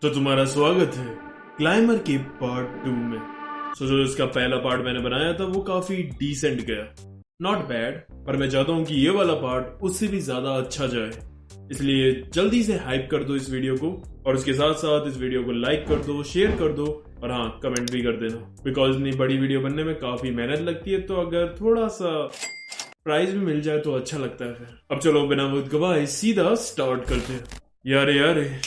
तो तुम्हारा स्वागत है क्लाइमर के पार्ट 2 में। जो इसका पहला पार्ट मैंने बनाया था वो काफी डिसेंट गया, नॉट बैड, पर मैं चाहता हूँ कि ये वाला पार्ट उससे भी ज्यादा अच्छा जाए, इसलिए जल्दी से हाइप कर दो इस वीडियो को और उसके साथ साथ इस वीडियो को लाइक कर दो, शेयर कर दो और हाँ, कमेंट भी कर देना, बिकॉज इतनी बड़ी वीडियो बनने में काफी मेहनत लगती है, तो अगर थोड़ा सा प्राइज भी मिल जाए तो अच्छा लगता है। फिर अब चलो बिना वक्त गवाए सीधा स्टार्ट करते हैं। यारे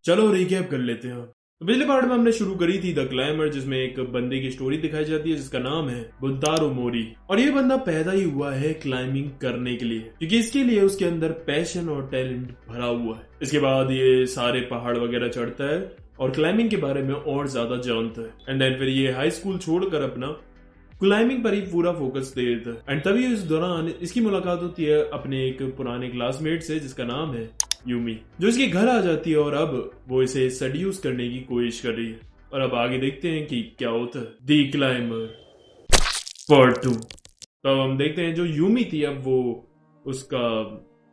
चलो रिकैप कर लेते हैं। तो पिछले पार्ट में हमने शुरू करी थी द क्लाइमर, जिसमें एक बंदे की स्टोरी दिखाई जाती है जिसका नाम है बुंतारो मोरी, और ये बंदा पैदा ही हुआ है क्लाइंबिंग करने के लिए, क्योंकि इसके लिए उसके अंदर पैशन और टैलेंट भरा हुआ है। इसके बाद ये सारे पहाड़ वगैरह चढ़ता है और क्लाइंबिंग के बारे में और ज्यादा जानता है, एंड देन फिर ये हाई स्कूल छोड़कर अपना क्लाइंबिंग पर ही पूरा फोकस दे देता है। एंड तभी इस दौरान इसकी मुलाकात होती है अपने एक पुराने क्लासमेट से जिसका नाम है यूमी, जो इसके घर आ जाती है और अब वो इसे सेड्यूस करने की कोशिश कर रही है। और अब आगे देखते हैं कि क्या होता है। दी क्लाइंबर पार्ट 2। तो हम देखते हैं जो यूमी थी अब वो उसका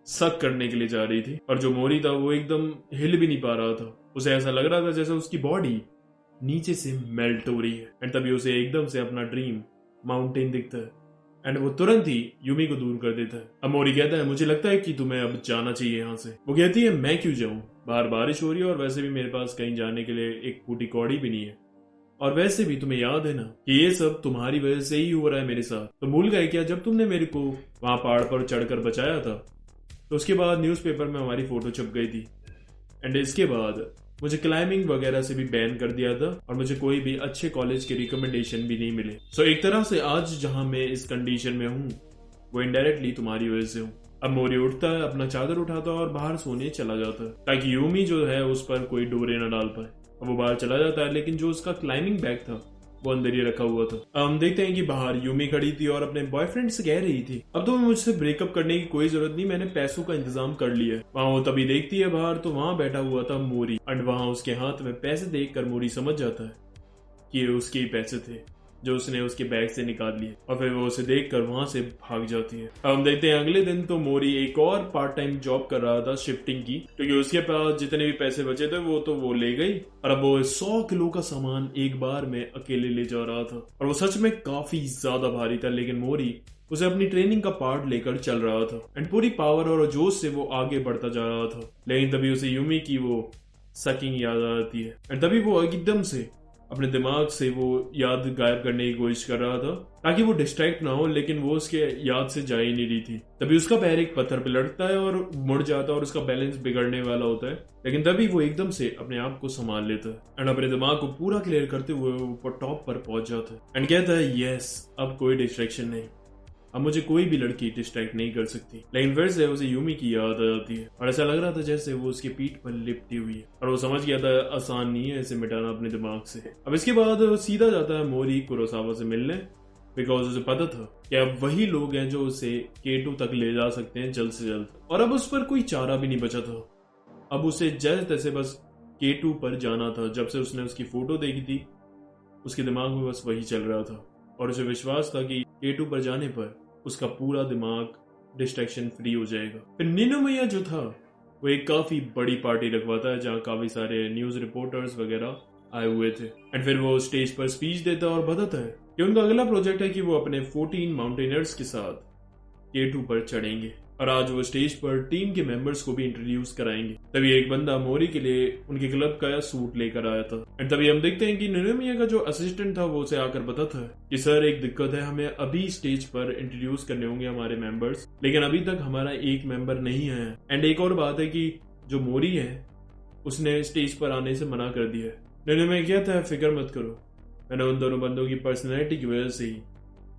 सक करने के लिए जा रही थी, और जो मोरी था वो एकदम हिल भी नहीं पा रहा था। उसे ऐसा लग रहा था जैसे उसकी बॉडी नीचे से मेल्ट हो रही है। एंड तभी उसे एकदम से अपना ड्रीम माउंटेन दिखता है एंड वो तुरंत ही यूमी को दूर कर देता है। अब मोरी कहता है मुझे लगता है कि तुम्हें अब जाना चाहिए यहाँ से। वो कहती है मैं क्यों जाऊं, बाहर बारिश हो रही है और वैसे भी मेरे पास कहीं जाने के लिए एक फूटी कौड़ी भी नहीं है, और वैसे भी तुम्हें याद है ना कि ये सब तुम्हारी वजह से ही हो रहा है मेरे साथ। तो भूल गए क्या जब तुमने मेरे को वहां पहाड़ पर चढ़कर बचाया था, तो उसके बाद न्यूज़पेपर में हमारी फोटो छप गई थी, एंड इसके बाद मुझे क्लाइंबिंग वगैरह से भी बैन कर दिया था और मुझे कोई भी अच्छे कॉलेज की रिकमेंडेशन भी नहीं मिले। सो एक तरह से आज जहां मैं इस कंडीशन में हूँ वो इनडायरेक्टली तुम्हारी वजह से हूँ। अब मोरी उठता है, अपना चादर उठाता है और बाहर सोने चला जाता है ताकि यूमी जो है उस पर कोई डोरे न डाल पाए। अब वो बाहर चला जाता है, लेकिन जो उसका क्लाइंबिंग बैग था वो अंदर ही रखा हुआ था। अब हम देखते हैं कि बाहर यूमी खड़ी थी और अपने बॉयफ्रेंड से कह रही थी अब तो मुझसे ब्रेकअप करने की कोई जरूरत नहीं, मैंने पैसों का इंतजाम कर लिया है। वहां वो तभी देखती है बाहर, तो वहां बैठा हुआ था मोरी, एंड वहां उसके हाथ में पैसे देखकर मोरी समझ जाता है कि ये उसके ही पैसे थे जो उसने उसके बैग से निकाल लिए, और फिर वो उसे देखकर वहां से भाग जाती है। अब हम देखते हैं अगले दिन तो मोरी एक और पार्ट टाइम जॉब कर रहा था शिफ्टिंग की, क्योंकि उसके पास जितने भी पैसे बचे थे वो ले गई, और अब वो 100 किलो का सामान एक बार में अकेले ले जा रहा था, और वो सच में काफी ज्यादा भारी था। लेकिन मोरी उसे अपनी ट्रेनिंग का पार्ट लेकर चल रहा था एंड पूरी पावर और जोश से वो आगे बढ़ता जा रहा था। लेकिन तभी उसे यूमी की वो सकिंग याद आ जाती है, एंड तभी वो एकदम से अपने दिमाग से वो याद गायब करने की कोशिश कर रहा था ताकि वो डिस्ट्रैक्ट ना हो, लेकिन वो उसके याद से जा ही नहीं रही थी। तभी उसका पैर एक पत्थर पे लड़ता है और मुड़ जाता है और उसका बैलेंस बिगड़ने वाला होता है, लेकिन तभी वो एकदम से अपने आप को संभाल लेता है एंड अपने दिमाग को पूरा क्लियर करते हुए वो टॉप पर पहुंच जाता है एंड कहता है यस, अब कोई डिस्ट्रैक्शन नहीं, अब मुझे कोई भी लड़की डिस्ट्रैक्ट नहीं कर सकती। लेकिन फिर से उसे यूमी की याद आ जाती है और ऐसा लग रहा था जैसे वो उसकी पीठ पर लिपटी हुई है, और वो समझ गया था आसान नहीं है इसे मिटाना अपने दिमाग से। अब इसके बाद वो सीधा जाता है मोरी कुरोसावा से मिलने, बिकॉज उसे पता था कि अब वही लोग हैं जो उसे K2 तक ले जा सकते हैं जल्द से जल्द, और अब उस पर कोई चारा भी नहीं बचा था। अब उसे जैसे तैसे बस K2 पर जाना था। जब से उसने उसकी फोटो देखी थी उसके दिमाग में बस वही चल रहा था, और उसे विश्वास था कि K2 पर जाने पर उसका पूरा दिमाग डिस्ट्रैक्शन फ्री हो जाएगा। फिर निनोमिया जो था वो एक काफी बड़ी पार्टी रखवाता है जहाँ काफी सारे न्यूज रिपोर्टर्स वगैरह आए हुए थे, एंड फिर वो स्टेज पर स्पीच देता और बताता है कि उनका अगला प्रोजेक्ट है कि वो अपने 14 माउंटेनर्स के साथ K2 पर चढ़ेंगे, और आज वो स्टेज पर टीम के मेंबर्स को भी इंट्रोड्यूस कराएंगे। तभी एक बंदा मोरी के लिए उनके क्लब का सूट लेकर आया था, एंड तभी हम देखते हैं कि निनोमिया का जो असिस्टेंट था वो उसे आकर बताता है कि सर एक दिक्कत है, हमें अभी स्टेज पर इंट्रोड्यूस करने होंगे हमारे मेंबर्स, लेकिन अभी तक हमारा एक मेंबर नहीं है। एंड एक और बात है कि जो मोरी है उसने स्टेज पर आने से मना कर दिया है। निनोमिया कहता है फिक्र मत करो, मैंने उन दोनों बंदों की पर्सनैलिटी की वजह से ही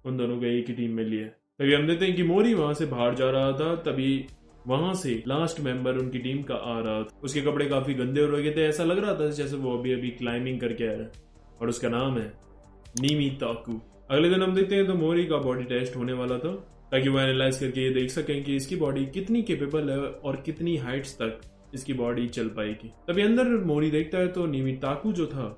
उन दोनों को एक ही टीम में लिया। तभी हम देखते हैं कि मोरी वहां से बाहर जा रहा था, तभी वहां से लास्ट मेंबर उनकी टीम का आ रहा था। उसके कपड़े काफी गंदे हो रहे थे, ऐसा लग रहा था जैसे वो अभी अभी क्लाइंबिंग करके आया है, और उसका नाम है नीमी ताकू। अगले दिन हम देखते हैं तो मोरी का बॉडी टेस्ट होने वाला था ताकि वो एनालाइज करके ये देख सकें कि इसकी बॉडी कितनी केपेबल है और कितनी हाइट्स तक इसकी बॉडी चल पाएगी। तभी अंदर मोरी देखता है तो नीमी ताकू जो था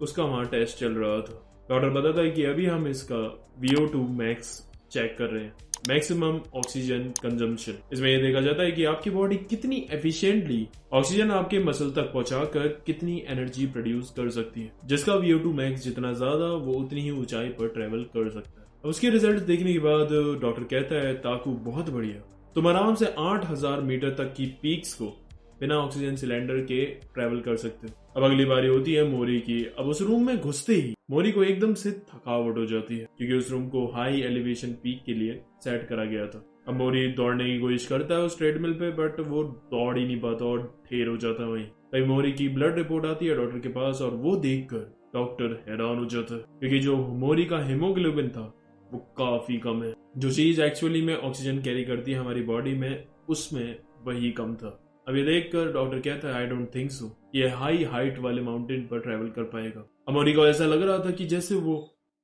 उसका वहां टेस्ट चल रहा था। डॉक्टर बताता है कि अभी हम इसका VO2 मैक्स चेक कर रहे हैं, मैक्सिमम ऑक्सीजन कंजम्पशन। इसमें यह देखा जाता है कि आपकी बॉडी कितनी एफिशिएंटली ऑक्सीजन आपके मसल तक पहुंचाकर कितनी एनर्जी प्रोड्यूस कर सकती है, जिसका VO2 मैक्स जितना ज्यादा वो उतनी ही ऊंचाई पर ट्रेवल कर सकता है। अब उसके रिजल्ट देखने के बाद डॉक्टर कहता है ताकू बहुत बढ़िया, तुम आराम से 8000 मीटर तक की पीक्स को बिना ऑक्सीजन सिलेंडर के ट्रेवल कर सकते हो। अब अगली बारी होती है मोरी की। अब उस रूम में घुसते ही मोरी को एकदम से थकावट हो जाती है, क्योंकि उस रूम को हाई एलिवेशन पीक के लिए सेट करा गया था। अब मोरी दौड़ने की कोशिश करता है उस ट्रेडमिल पे, बट वो दौड़ ही नहीं पाता और ढेर हो जाता है वहीं। तभी मोरी की ब्लड रिपोर्ट आती है डॉक्टर के पास, और वो देखकर डॉक्टर हैरान हो जाता है, क्योंकि जो मोरी का हीमोग्लोबिन था वो काफी कम है। जो चीज एक्चुअली में ऑक्सीजन कैरी करती है हमारी बॉडी में, उसमें वही कम था। अब ये देखकर डॉक्टर कहता है आई डोंट थिंक सो ये हाई हाइट वाले माउंटेन पर ट्रेवल कर पाएगा। अब मोरी को ऐसा लग रहा था कि जैसे वो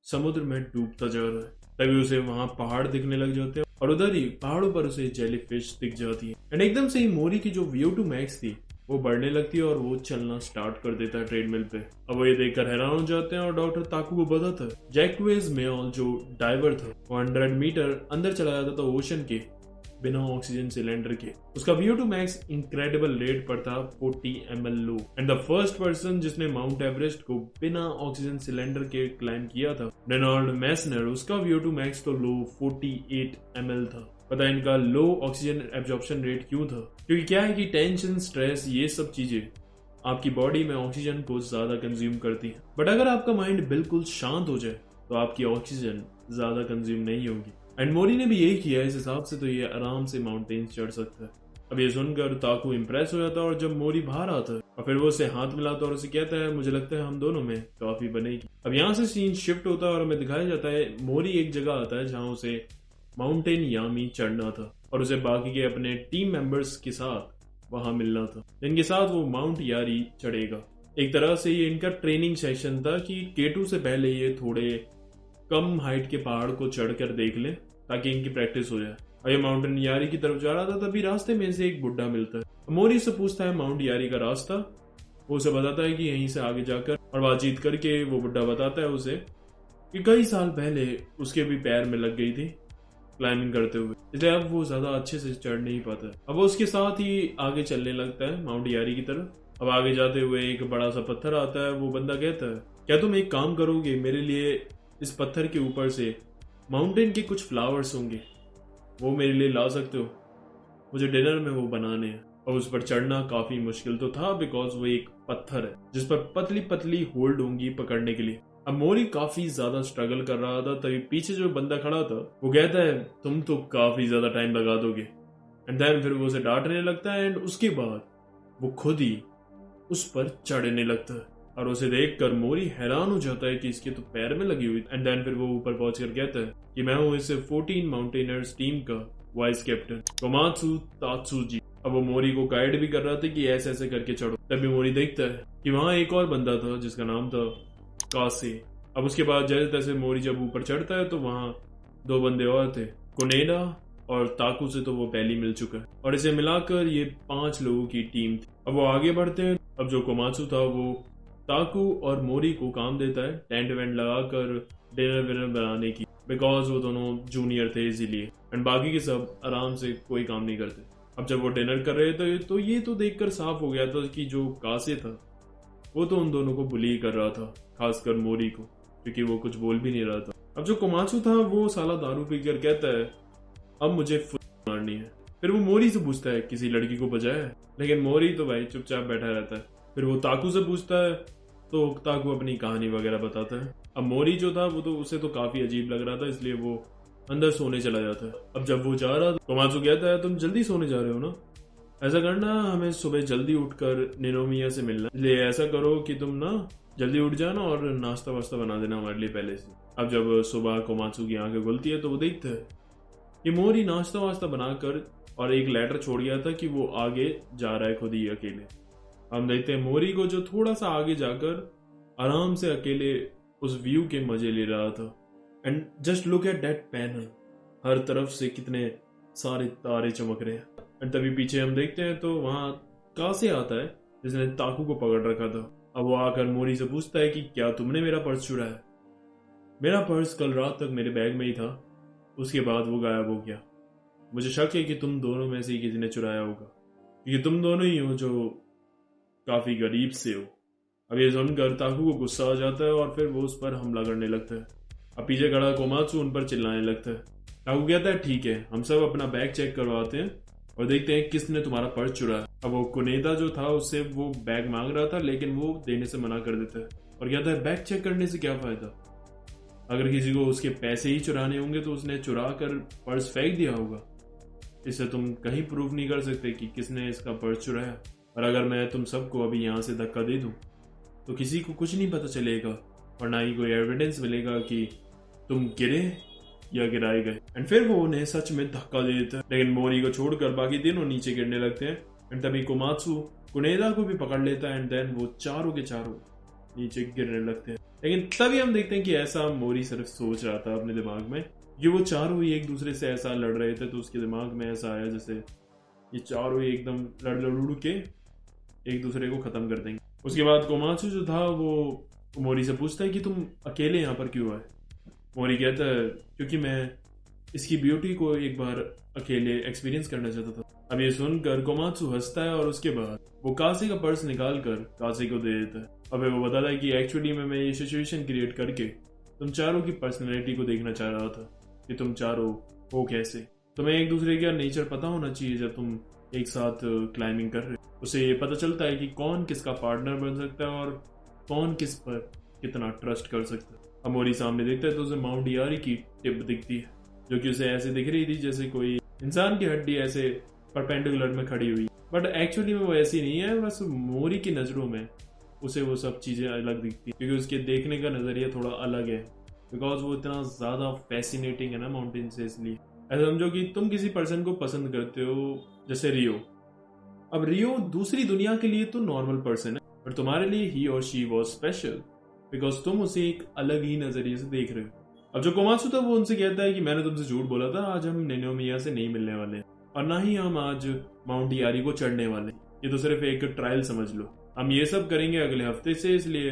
समुद्र में डूबता जा रहा है। तभी उसे वहां पहाड़ दिखने लग जाते हैं, और उधर ही पहाड़ों पर उसे जेलीफिश दिख जाती है। एंड एकदम से ही मोरी की जो VO2 मैक्स थी वो बढ़ने लगती है, और वो चलना स्टार्ट कर देता है ट्रेडमिल पे। अब वो ये देखकर हैरान हो जाते हैं, और डॉक्टर ताकू को बताता है जैक्वेज मेओल जो डाइवर था वो 100 मीटर अंदर चला जाता था ओशन के बिना ऑक्सीजन सिलेंडर के। उसका VO2 मैक्स इनक्रेडिबल रेट पर था 40 ml low. And the first person जिसने माउंट एवरेस्ट को बिना ऑक्सीजन सिलेंडर के क्लाइम किया था रेनॉल्ड मैसनर, उसका VO2 मैक्स तो लो 48 ml था। पता है इनका लो ऑक्सीजन एब्जॉर्प्शन रेट क्यों था? क्योंकि क्या है कि टेंशन, स्ट्रेस, ये सब चीजें आपकी बॉडी में ऑक्सीजन को ज्यादा कंज्यूम करती है। बट अगर आपका माइंड बिल्कुल शांत हो जाए तो आपकी ऑक्सीजन ज्यादा कंज्यूम नहीं होगी। एंड मोरी ने भी यही किया। इस हिसाब से तो ये आराम से माउंटेन्स चढ़ सकता है। अब ये सुनकर ताकू इम्प्रेस हो जाता है, और जब मोरी बाहर आता है और फिर वो उसे हाथ मिलाता है और उसे कहता है मुझे लगता है हम दोनों में काफी बनेगी। अब यहाँ से सीन शिफ्ट होता है और हमें दिखाया जाता है मोरी एक जगह आता है जहाँ उसे माउंटेन यामी चढ़ना था, और उसे बाकी के अपने टीम मेंबर्स के साथ वहां मिलना था, जिनके साथ वो माउंट यारी चढ़ेगा। एक तरह से ये इनका ट्रेनिंग सेशन था कि K2 से पहले ये थोड़े कम हाइट के पहाड़ को चढ़कर देख ले ताकि इनकी प्रैक्टिस हो जाए। और ये माउंटेन यारी की तरफ जा रहा था, तभी रास्ते में से एक बुड्ढा मिलता है। मोरी से पूछता है माउंट यारी का रास्ता। वो उसे बताता है कि यहीं से आगे जाकर, और बातचीत करके वो बुड्ढा बताता है उसे कि कई साल पहले उसके भी पैर में लग गई थी क्लाइंबिंग करते हुए, इसलिए अब वो ज्यादा अच्छे से चढ़ नहीं पाता। अब वो उसके साथ ही आगे चलने लगता है माउंट यारी की तरफ। अब आगे जाते हुए एक बड़ा सा पत्थर आता है। वो बंदा कहता है क्या तुम एक काम करोगे, मेरे लिए इस पत्थर के ऊपर से माउंटेन के कुछ फ्लावर्स होंगे, वो मेरे लिए ला सकते हो? मुझे डिनर में वो बनाने हैं। और उस पर चढ़ना काफी मुश्किल तो था, बिकॉज वो एक पत्थर है जिस पर पतली पतली होल्ड होंगी पकड़ने के लिए। अब मोरी काफी ज्यादा स्ट्रगल कर रहा था, तभी पीछे जो बंदा खड़ा था वो कहता है तुम तो काफी ज्यादा टाइम लगा दोगे। एंड देन फिर वो उसे डांटने लगता है, एंड उसके बाद वो खुद ही उस पर चढ़ने लगता है। और उसे देखकर मोरी हैरान हो जाता है कि इसके तो पैर में लगी हुई। एंड देन फिर वो ऊपर पहुंचकर कहता है कि मैं हूं इस 14 माउंटेनर्स टीम का वाइस कैप्टन कोमात्सु तात्सुजी। अब वो मोरी को गाइड भी कर रहा था कि ऐसे ऐसे करके चढ़ो। तभी मोरी देखता है कि वहां एक और बंदा था जिसका नाम था कासे। अब उसके बाद जैसे तैसे मोरी जब ऊपर चढ़ता है तो वहां दो बंदे और थे, कोनेडा और ताकू से तो वो पहले मिल चुका है, और इसे मिलाकर ये 5 लोगों की टीम थी। अब वो आगे बढ़ते हैं। अब जो कोमात्सु था वो ताकू और मोरी को काम देता है टेंट वेंट लगाकर डिनर विनर बनाने की, बिकॉज वो दोनों जूनियर थे इसीलिए। एंड बाकी के सब आराम से कोई काम नहीं करते। अब जब वो डिनर कर रहे थे तो ये तो देखकर साफ हो गया था कि जो कासे था वो तो उन दोनों को बुली कर रहा था, खासकर मोरी को, क्योंकि वो कुछ बोल भी नहीं रहा था। अब जो कोमात्सु था वो साला दारू पीकर कहता है अब मुझे मारनी है। फिर वो मोरी से पूछता है किसी लड़की को बजाया है, लेकिन मोरी तो भाई चुपचाप बैठा रहता है। फिर वो ताकू से पूछता है तो ताकू अपनी कहानी वगैरह बताता है। अब मोरी जो था वो तो उसे तो काफी अजीब लग रहा था, इसलिए वो अंदर सोने चला जाता है। अब जब वो जा रहा था कोमात्सु कहता है तुम जल्दी सोने जा रहे हो ना, ऐसा करना हमें सुबह जल्दी उठकर निनोमिया से मिलना, इसलिए ऐसा करो कि तुम ना जल्दी उठ जाना और नाश्ता वास्ता बना देना हमारे लिए पहले से। अब जब सुबह कोमात्सु की आंखें खुलती है तो वो देखता है कि मोरी नाश्ता वास्ता बनाकर और एक लेटर छोड़ गया था कि वो आगे जा रहा है खुद ही अकेले। हम देखते हैं मोरी को जो थोड़ा सा आगे जाकर आराम से अकेले उस व्यू के मजे ले रहा था। And just look at that panel, हर तरफ से कितने सारे तारे चमक रहे हैं। एंड तभी पीछे हम देखते हैं तो वहां कासे आता है जिसने ताकू को पकड़ रखा था। अब वो आकर मोरी से पूछता है कि क्या तुमने मेरा पर्स चुराया? मेरा पर्स कल रात तक मेरे बैग में ही था, उसके बाद वो गायब हो गया। मुझे शक है कि तुम दोनों में से ही किसी ने चुराया होगा, क्योंकि तुम दोनों ही हो जो काफी गरीब से हो। अब ये सुनकर ताकू को गुस्सा आ जाता है और फिर वो उस पर हमला करने लगता है। अब पीछे खड़ा कोमात्सु उन पर चिल्लाने लगता है। ताकू कहता है ठीक है, हम सब अपना बैग चेक करवाते हैं और देखते हैं किसने तुम्हारा पर्स चुराया। अब वो कुनेदा जो था उससे वो बैग मांग रहा था, लेकिन वो देने से मना कर देता है और कहता है बैग चेक करने से क्या फायदा, अगर किसी को उसके पैसे ही चुराने होंगे तो उसने चुरा कर पर्स फेंक दिया होगा। इससे तुम कहीं प्रूव नहीं कर सकते कि किसने इसका पर्स चुराया। और अगर मैं तुम सबको अभी यहाँ से धक्का दे दूं तो किसी को कुछ नहीं पता चलेगा और ना ही कोई एविडेंस मिलेगा कि तुम गिरे या गिराए गए। एंड फिर वो उन्हें सच में धक्का दे देता है, लेकिन मोरी को छोड़कर बाकी तीनों नीचे गिरने लगते हैं। एंड तभी कोमात्सु कुनेदा को भी पकड़ लेता है एंड देन वो चारों के चारों नीचे गिरने लगते हैं। लेकिन तभी हम देखते हैं कि ऐसा मोरी सिर्फ सोच रहा था अपने दिमाग में, कि वो चारों ही एक दूसरे से ऐसा लड़ रहे थे, तो उसके दिमाग में ऐसा आया जैसे ये चारों ही एकदम लड़ के एक दूसरे को खत्म कर देंगे। उसके बाद कोमात्सु जो था वो मोरी से पूछता है कि तुम अकेले यहाँ पर क्यों आए। मोरी कहता है क्योंकि मैं इसकी ब्यूटी को एक बार अकेले एक्सपीरियंस करना चाहता था। अब ये सुनकर कोमात्सु हंसता है और उसके बाद वो कासे का पर्स निकाल कर कासे को दे देता है। अब वो बताता है कि एक्चुअली में मैं ये सिचुएशन क्रिएट करके तुम चारों की पर्सनैलिटी को देखना चाह रहा था कि तुम चारों हो कैसे। तुम्हें एक दूसरे का नेचर पता होना चाहिए जब तुम एक साथ क्लाइंबिंग कर रहे हो। उसे ये पता चलता है कि कौन किसका पार्टनर बन सकता है और कौन किस पर कितना ट्रस्ट कर सकता है। अब मोरी सामने देखता है तो उसे माउंट यारी की टिप दिखती है, जो कि उसे ऐसे दिख रही थी जैसे कोई इंसान की हड्डी ऐसे परपेंडिकुलर में खड़ी हुई, बट एक्चुअली में वो ऐसी नहीं है। बस मोरी की नजरों में उसे वो सब चीजें अलग दिखती, क्योंकि उसके देखने का नजरिया थोड़ा अलग है, बिकॉज वो इतना ज्यादा फैसिनेटिंग है ना माउंटेन से। इसलिए ऐसा समझो कि तुम किसी पर्सन को पसंद करते हो, जैसे रियो। अब रियो दूसरी दुनिया के लिए तो नॉर्मल पर्सन है, पर तुम्हारे लिए ही और शी वॉज स्पेशल बिकॉज तुम उसे एक अलग ही नजरिए से देख रहे हो। अब जो कोमात्सु था वो उनसे कहता है कि मैंने तुमसे झूठ बोला था, आज हम निनोमिया से नहीं मिलने वाले और ना ही हम आज माउंट यारी को चढ़ने वाले। ये तो सिर्फ एक ट्रायल समझ लो। हम ये सब करेंगे अगले हफ्ते से, इसलिए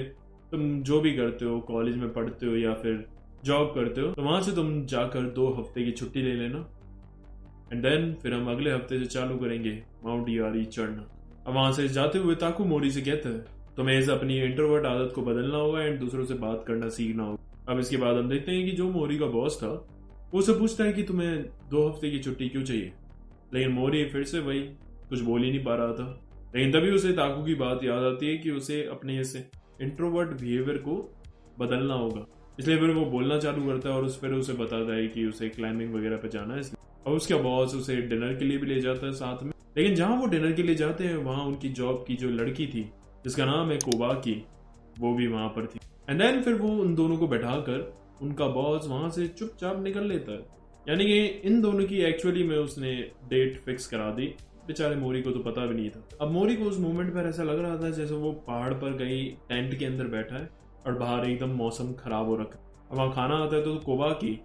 तुम जो भी करते हो, कॉलेज में पढ़ते हो या फिर जॉब करते हो, तो वहां से तुम जाकर 2 हफ्ते की छुट्टी ले लेना एंड देन फिर हम अगले हफ्ते से चालू करेंगे माउंट यारी चढ़ना। अब वहां से जाते हुए ताकू मोरी से कहता है तुम्हें इस अपनी इंट्रोवर्ट आदत को बदलना होगा एंड दूसरों से बात करना सीखना होगा। अब इसके बाद हम देखते हैं कि जो मोरी का बॉस था वो उसे पूछता है कि तुम्हें 2 हफ्ते की छुट्टी क्यों चाहिए, लेकिन मोरी फिर से वही कुछ बोल ही नहीं पा रहा था। लेकिन तभी उसे ताकू की बात याद आती है कि उसे अपने इस इंट्रोवर्ट बिहेवियर को बदलना होगा, इसलिए फिर वो बोलना चालू करता है और फिर उसे बताता है कि उसे क्लाइंबिंग वगैरह पे जाना है। और उसका बॉस उसे डिनर के लिए भी ले जाता है साथ में, लेकिन जहां वो डिनर के लिए जाते हैं वहां उनकी जॉब की जो लड़की थी जिसका नाम है कोबाकी, वो भी वहां पर थी। एंड देन फिर वो उन दोनों को बैठाकर उनका बॉस वहां से चुपचाप निकल लेता है, यानी कि इन दोनों की एक्चुअली में उसने डेट फिक्स करा दी। बेचारे मोरी को तो पता भी नहीं था। अब मोरी को उस मोमेंट पर ऐसा लग रहा था जैसे वो पहाड़ पर कहीं टेंट के अंदर बैठा है और बाहर एकदम मौसम खराब हो रखा है। अब वहां खाना आता है तो कोबाकी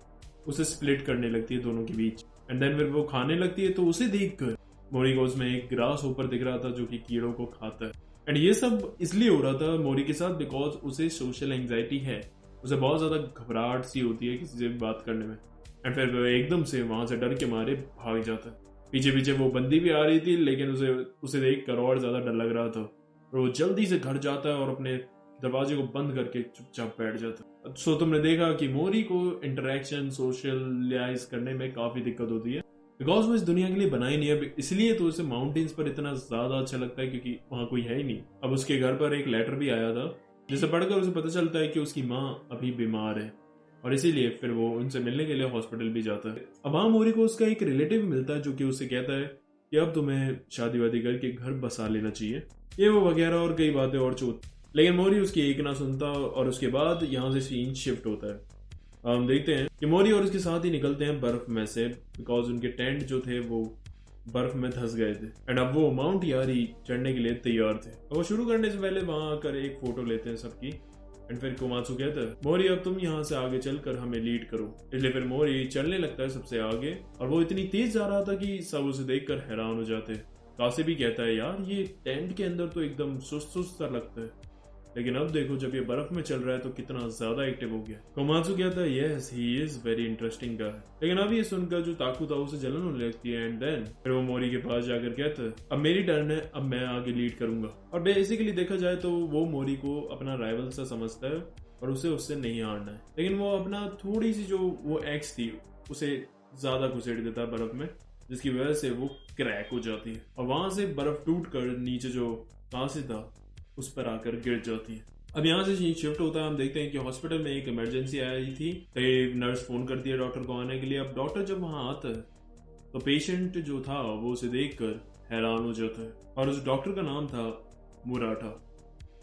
उसे स्प्लिट करने लगती है दोनों के बीच एंड देन फिर वो खाने लगती है, तो उसे देखकर मोरी को उसमें एक ग्रास ऊपर दिख रहा था जो कि कीड़ों को खाता है। एंड ये सब इसलिए हो रहा था मोरी के साथ बिकॉज उसे सोशल एंजाइटी है, उसे बहुत ज्यादा घबराहट सी होती है किसी से भी बात करने में। एंड फिर वो एकदम से वहां से डर के मारे भाग जाता है। पीछे पीछे वो बंदी भी आ रही थी, लेकिन उसे देख कर और ज्यादा डर लग रहा था और वो जल्दी से घर जाता है और अपने दरवाजे को बंद करके चुपचाप बैठ जाता है। सो तुमने देखा कि मोरी को इंटरेक्शन सोशलाइज करने में काफी दिक्कत होती है बिकॉज वो इस दुनिया के लिए बना ही नहीं है, इसलिए तो उसे माउंटेन्स पर इतना ज्यादा अच्छा लगता है क्योंकि वहां कोई है ही नहीं। अब उसके घर पर एक लेटर भी आया था जिसे पढ़कर उसे पता चलता है कि उसकी माँ अभी बीमार है और इसीलिए फिर वो उनसे मिलने के लिए हॉस्पिटल भी जाता है। अब वहां मोरी को उसका एक रिलेटिव मिलता है जो कि उसे कहता है कि अब तुम्हें शादी वादी करके घर बसा लेना चाहिए, ये वो वगैरह और कई बातें और चूत। लेकिन मोरी उसकी एक ना सुनता और उसके बाद यहाँ से सीन शिफ्ट होता है। हम देखते हैं कि मोरी और उसके साथ ही निकलते हैं बर्फ में से बिकॉज उनके टेंट जो थे वो बर्फ में धंस गए थे एंड अब वो माउंट यारी चढ़ने के लिए तैयार थे। और वो शुरू करने से पहले वहां आकर एक फोटो लेते हैं सबकी एंड फिर कोमात्सु कहता है मोरी अब तुम यहाँ से आगे चलकर हमें लीड करो। इसलिए फिर मोरी चलने लगता है सबसे आगे और वो इतनी तेज जा रहा था कि सब उसे देखकर हैरान हो जाते। कासे भी कहता है यार ये टेंट के अंदर तो एकदम सुस्त सा लगता है। लेकिन अब देखो जब ये बर्फ में चल रहा है तो कितना ज्यादा एक्टिव हो गया। कोमात्सु कहता है yes he is very interesting गाय। लेकिन अब ये सुनकर जो ताकू था उसे जलन होने लगती है एंड देन फिर वो मोरी के पास जाकर कहता है अब मेरी टर्न है, अब मैं आगे लीड करूंगा। और बेसिकली देखा जाए तो वो मोरी को अपना राइवल सा समझता है और उसे उससे नहीं हारना है, लेकिन वो अपना थोड़ी सी जो वो एक्स थी उसे ज्यादा घुसेड़ देता है बर्फ में, जिसकी वजह से वो क्रैक हो जाती है और वहां से बर्फ टूट कर नीचे जो कांसे था उस पर आकर गिर जाती है। अब यहाँ से सीन शिफ्ट होता है, हम देखते हैं कि हॉस्पिटल में एक इमरजेंसी आई थी, तो नर्स फोन करती है डॉक्टर को आने के लिए। अब डॉक्टर जब वहां आता है तो पेशेंट जो था वो उसे देखकर हैरान हो जाता है और उस डॉक्टर का नाम था मुराटा।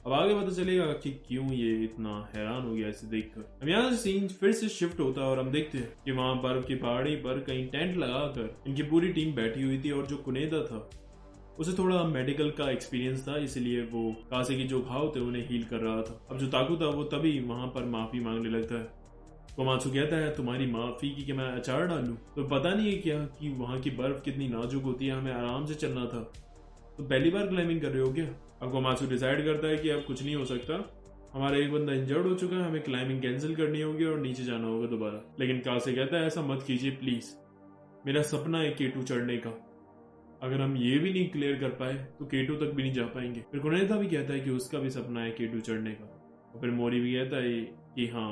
अब आगे पता चलेगा कि क्यों ये इतना हैरान हो गया इसे देखकर। अब यहाँ से सीन फिर से शिफ्ट होता है और हम देखते हैं कि वहां बर्फ की पहाड़ी पर कहीं टेंट लगाकर इनकी पूरी टीम बैठी हुई थी और जो कुनेदा था उसे थोड़ा मेडिकल का एक्सपीरियंस था, इसलिए वो कासे की जो घाव थे उन्हें हील कर रहा था। अब जो ताकू था वो तभी वहां पर माफी मांगने लगता है। कोमात्सु कहता है तुम्हारी माफी की कि मैं अचार डालूं, तो पता नहीं है क्या कि वहां की बर्फ कितनी नाजुक होती है, हमें आराम से चलना था। तो पहली बार क्लाइंबिंग कर रहे हो क्या? अब कोमात्सु डिसाइड करता है कि अब कुछ नहीं हो सकता, हमारा एक बंदा इंजर्ड हो चुका है, हमें क्लाइंबिंग कैंसिल करनी होगी और नीचे जाना होगा दोबारा। लेकिन कासे कहता है ऐसा मत कीजिए प्लीज, मेरा सपना है K2 चढ़ने का, अगर हम ये भी नहीं क्लियर कर पाए तो K2 तक भी नहीं जा पाएंगे। फिर कुनेदा भी कहता है कि उसका भी सपना है K2 चढ़ने का, और फिर मोरी भी कहता है कि हाँ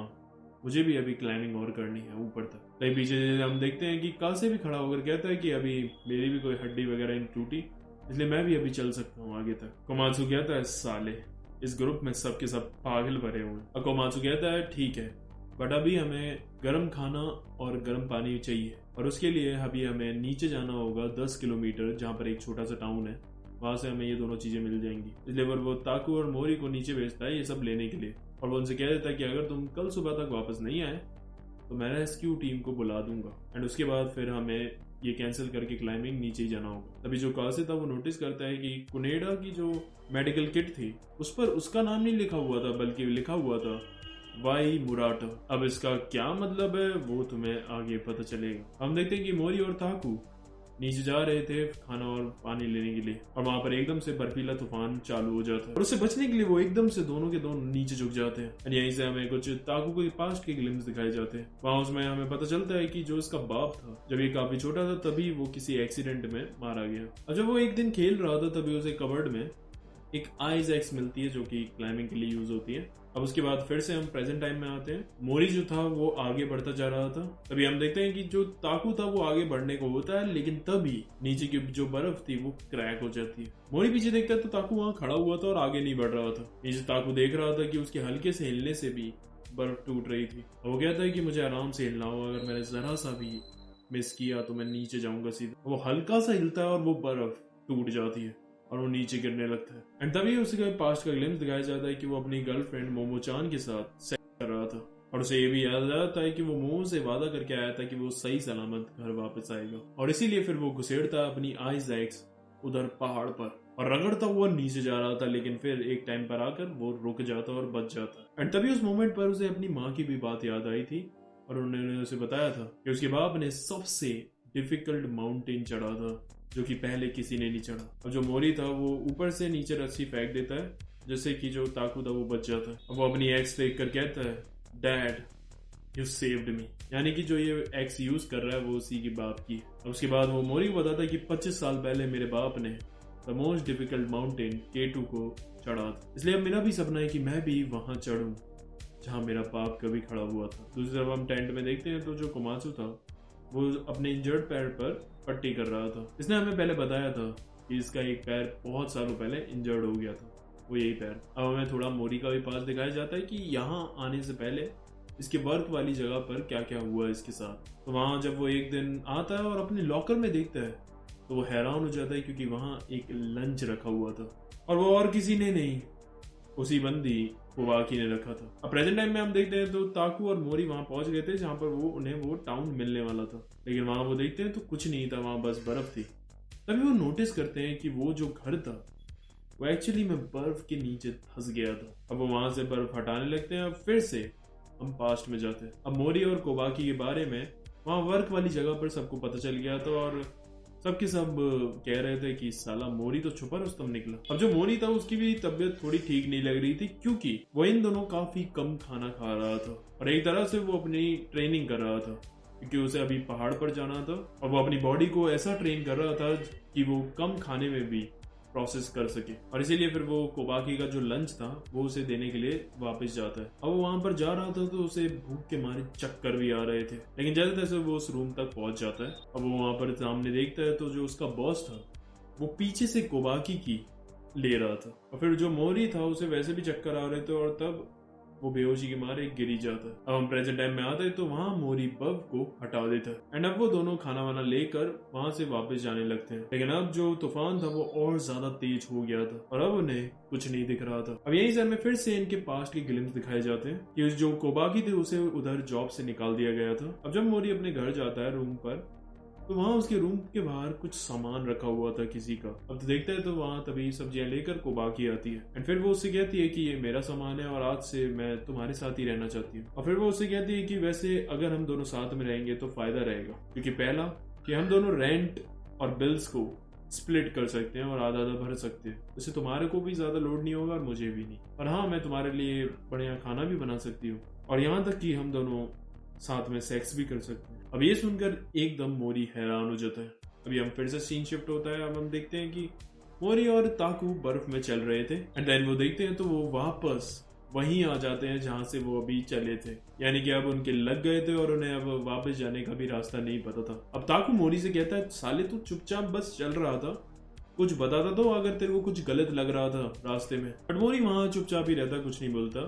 मुझे भी अभी क्लाइंबिंग और करनी है ऊपर तक। कहीं पीछे हम देखते हैं कि कासे भी खड़ा होकर कहता है कि अभी मेरी भी कोई हड्डी वगैरह नहीं टूटी, इसलिए मैं भी अभी चल सकता हूँ आगे तक। कोमात्सु कहता है साले इस ग्रुप में सबके सब पागल भरे हुए। और कोमात्सु कहता है ठीक है बट अभी हमें गर्म खाना और गर्म पानी चाहिए और उसके लिए अभी हमें नीचे जाना होगा 10 किलोमीटर, जहाँ पर एक छोटा सा टाउन है, वहां से हमें ये दोनों चीजें मिल जाएंगी। इसलिए वो ताकू और मोरी को नीचे भेजता है ये सब लेने के लिए और वो उनसे कह देता है कि अगर तुम कल सुबह तक वापस नहीं आए तो मैं रेस्क्यू टीम को बुला दूंगा एंड उसके बाद फिर हमें ये कैंसिल करके क्लाइंबिंग नीचे ही जाना होगा। तभी जो कासे था वो नोटिस करता है कि कुनेडा की जो मेडिकल किट थी उस पर उसका नाम नहीं लिखा हुआ था, बल्कि लिखा हुआ था वाई मुराटा। अब इसका क्या मतलब है वो तुम्हें आगे पता चलेगा। हम देखते हैं कि मोरी और ताकू नीचे जा रहे थे खाना और पानी लेने के लिए और वहां पर एकदम से बर्फीला तूफान चालू हो जाता है और उससे बचने के लिए वो एकदम से दोनों के दोनों नीचे झुक जाते हैं। यहीं से हमें कुछ ताकू के पास्ट के ग्लिम्स दिखाए जाते हैं। वहां उसमें हमें पता चलता है कि जो इसका बाप था जब ये काफी छोटा था तभी वो किसी एक्सीडेंट में मारा गया। अब जब वो एक दिन खेल रहा था तभी उसे कबर्ड में एक आइज एक्स मिलती है जो कि क्लाइंबिंग के लिए यूज होती है। अब उसके बाद फिर से हम प्रेजेंट टाइम में आते हैं। मोरी जो था वो आगे बढ़ता जा रहा था, तभी हम देखते हैं कि जो ताकू था वो आगे बढ़ने को होता है, लेकिन तभी नीचे की जो बर्फ थी वो क्रैक हो जाती है। मोरी पीछे देखता है तो ताकू वहां खड़ा हुआ था और आगे नहीं बढ़ रहा था। नीचे ताकू देख रहा था कि उसके हल्के से हिलने से भी बर्फ टूट रही थी। वो कहता है कि मुझे आराम से हिलना होगा, अगर मैंने जरा सा भी मिस किया तो मैं नीचे जाऊंगा सीधा। वो हल्का सा हिलता है और वो बर्फ टूट जाती है और वो नीचे गिरने लगता है एंड तभी उसके पास्ट का ग्लिम्स दिखाया जाता है कि वो अपनी गर्लफ्रेंड मोमो-चान के साथ सेक्स कर रहा था और उसे ये भी याद आता है कि वो मोमो से वादा करके आया था कि वो सही सलामत घर वापस आएगा और इसीलिए फिर वो घुसेड़ता अपनी आइज एक्स उधर पहाड़ पर और रगड़ता हुआ नीचे जा रहा था, लेकिन फिर एक टाइम पर आकर वो रुक जाता और बच जाता एंड तभी उस मोमेंट पर उसे अपनी माँ की भी बात याद आई थी और उन्होंने उसे बताया था कि उसके बाप ने सबसे डिफिकल्ट माउंटेन चढ़ा था जो कि पहले किसी ने नहीं चढ़ा। और जो मोरी था वो ऊपर से नीचे रस्सी फेंक देता है जैसे कि जो ताकू था वो बच जाता है। अब वो अपनी एक्स देख कर कहता है डैड यू सेव्ड मी, यानी कि जो ये एक्स यूज कर रहा है वो उसी की बाप की। और उसके बाद वो मोरी को बताता है कि 25 साल पहले मेरे बाप ने the most difficult mountain K2 को चढ़ा था, इसलिए अब मेरा भी सपना है कि मैं भी वहां चढ़ूं जहां मेरा बाप कभी खड़ा हुआ था। दूसरी तरफ हम टेंट में देखते हैं तो जो कोमात्सु था वो अपने इंजर्ड पैर पर पट्टी कर रहा था। इसने हमें पहले बताया था कि इसका एक पैर बहुत सालों पहले इंजर्ड हो गया था, वो यही पैर। अब हमें थोड़ा मोरी का भी पास दिखाया जाता है कि यहाँ आने से पहले इसके वर्क वाली जगह पर क्या क्या हुआ इसके साथ। तो वहां जब वो एक दिन आता है और अपने लॉकर में देखता है तो वो हैरान हो जाता है क्योंकि वहां एक लंच रखा हुआ था और वो और किसी ने नहीं, उसी बंदी कोबाकी ने रखा था। अब प्रेजेंट टाइम में हम देखते हैं तो ताकू और मोरी वहां पहुंच गए थे जहां पर उन्हें वो टाउन मिलने वाला था, लेकिन वहां वो देखते हैं तो कुछ नहीं था, वहां बस बर्फ थी। तभी वो नोटिस करते हैं कि वो जो घर था वो एक्चुअली में बर्फ के नीचे धंस गया था। अब वो वहां से बर्फ हटाने लगते हैं। अब फिर से हम पास्ट में जाते हैं। अब मोरी और कोबाकी के बारे में वहां वर्क वाली जगह पर सबको पता चल गया था और सबके सब कह रहे थे कि साला मोरी तो छुपा रुस्तम निकला। अब जो मोरी था उसकी भी तबीयत थोड़ी ठीक नहीं लग रही थी, क्योंकि वो इन दोनों काफी कम खाना खा रहा था और एक तरह से वो अपनी ट्रेनिंग कर रहा था, क्योंकि उसे अभी पहाड़ पर जाना था और वो अपनी बॉडी को ऐसा ट्रेन कर रहा था कि वो कम खाने में भी प्रोसेस कर सके। और इसीलिए फिर वो कोबाकी का जो लंच था वो उसे देने के लिए वापस जाता है। अब वो वहां पर जा रहा था तो उसे भूख के मारे चक्कर भी आ रहे थे, लेकिन जैसे तैसे वो उस रूम तक पहुंच जाता है। अब वो वहां पर सामने देखता है तो जो उसका बॉस था वो पीछे से कोबाकी की ले रहा था और फिर जो मोरी था उसे वैसे भी चक्कर आ रहे थे और तब वो बेहोशी के मारे गिरी जाता है। अब हम प्रेजेंट टाइम में आते हैं तो वहां मोरी बब को हटा देता है एंड अब वो दोनों खाना वाना लेकर वहां से वापस जाने लगते हैं। लेकिन अब जो तूफान था वो और ज्यादा तेज हो गया था और अब उन्हें कुछ नहीं दिख रहा था। अब यही सर में फिर से इनके पास्ट के ग्लिम्स दिखाए जाते हैं कि जो कोबाकी थे उसे उधर जॉब से निकाल दिया गया था। अब जब मोरी अपने घर जाता है रूम पर तो वहां उसके रूम के बाहर कुछ सामान रखा हुआ था किसी का। अब तो देखता है तो वहां तभी सब्जियां लेकर कोबाकी आती है एंड फिर वो उससे कहती है कि ये मेरा सामान है और आज से मैं तुम्हारे साथ ही रहना चाहती हूँ। और फिर वो उससे कहती है कि वैसे अगर हम दोनों साथ में रहेंगे तो फायदा रहेगा, क्योंकि पहला कि हम दोनों रेंट और बिल्स को स्प्लिट कर सकते हैं और आधा आधा भर सकते हैं, इससे तुम्हारे को भी ज्यादा लोड नहीं होगा और मुझे भी नहीं। और हाँ, मैं तुम्हारे लिए बढ़िया खाना भी बना सकती हूँ और यहाँ तक कि हम दोनों साथ में सेक्स भी कर सकते हैं। अब ये सुनकर एकदम मोरी हैरान हो जाता है। अभी हम फिर से सीन शिफ्ट होता है। अब हम देखते हैं कि मोरी और ताकू बर्फ में चल रहे थे एंड देन वो देखते हैं तो वो वापस वहीं आ जाते हैं जहां से वो अभी चले थे, यानी कि अब उनके लग गए थे और उन्हें अब वापस जाने का भी रास्ता नहीं पता था। अब ताकू मोरी से कहता है साले तू चुपचाप बस चल रहा था, कुछ बताता तो अगर तेरे को कुछ गलत लग रहा था रास्ते में। बट मोरी वहां चुपचाप ही रहता, कुछ नहीं बोलता।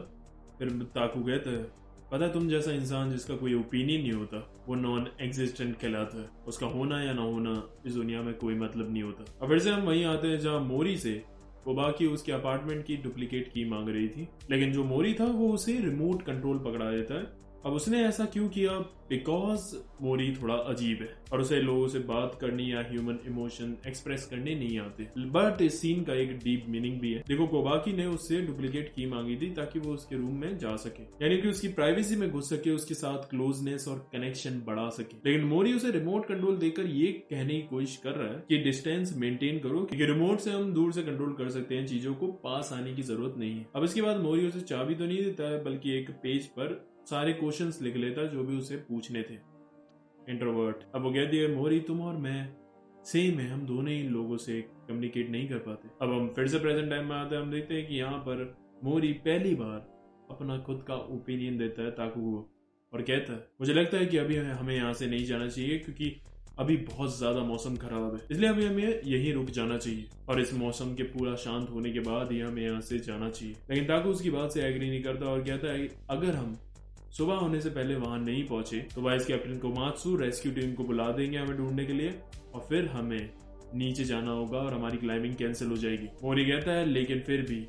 फिर ताकू कहता है पता है तुम जैसा इंसान जिसका कोई ओपिनियन नहीं होता वो नॉन एग्जिस्टेंट कहलाता है, उसका होना या ना होना इस दुनिया में कोई मतलब नहीं होता। अब फिर से हम वहीं आते हैं जहाँ मोरी से कोबाकी उसके अपार्टमेंट की डुप्लीकेट की मांग रही थी, लेकिन जो मोरी था वो उसे रिमोट कंट्रोल पकड़ा देता है। अब उसने ऐसा क्यों किया? बिकॉज मोरी थोड़ा अजीब है और उसे लोगों से बात करनी या ह्यूमन इमोशन एक्सप्रेस करने नहीं आते। बट इस सीन का एक डीप मीनिंग भी है। देखो, कोबाकी ने उससे डुप्लीकेट की मांगी थी ताकि वो उसके रूम में जा सके, यानी कि उसकी प्राइवेसी में घुस सके, उसके साथ क्लोजनेस और कनेक्शन बढ़ा सके। लेकिन मोरी उसे रिमोट कंट्रोल देकर ये कहने की कोशिश कर रहा है कि डिस्टेंस मेंटेन करो, क्योंकि रिमोट से हम दूर से कंट्रोल कर सकते हैं चीजों को, पास आने की जरूरत नहीं है। अब इसके बाद मोरी उसे चाबी तो नहीं देता है, बल्कि एक पेज पर सारे क्वेश्चंस लिख लेता जो भी उसे पूछने थे। इंट्रोवर्ट। अब वो कहती है मोरी तुम और मैं सेम है, हम दोनों ही लोगों से कम्युनिकेट नहीं कर पाते। अब हम फिर से प्रेजेंट टाइम में आते हैं। हम देखते हैं कि यहाँ पर मोरी पहली बार अपना खुद का ओपिनियन देता है ताकू को और कहता है मुझे लगता है कि अभी हमें यहाँ से नहीं जाना चाहिए, क्योंकि अभी बहुत ज्यादा मौसम खराब है, इसलिए अभी हमें यहीं रुक जाना चाहिए और इस मौसम के पूरा शांत होने के बाद ही हमें यहाँ से जाना चाहिए। लेकिन ताकू उसकी बात से एग्री नहीं करता और कहता है अगर हम सुबह होने से पहले वहां नहीं पहुंचे तो vice captain Komatsu rescue team को बुला देंगे हमें ढूंढने के लिए और फिर हमें नीचे जाना होगा और हमारी क्लाइंबिंग कैंसिल हो जाएगी। मोरी कहता है लेकिन फिर भी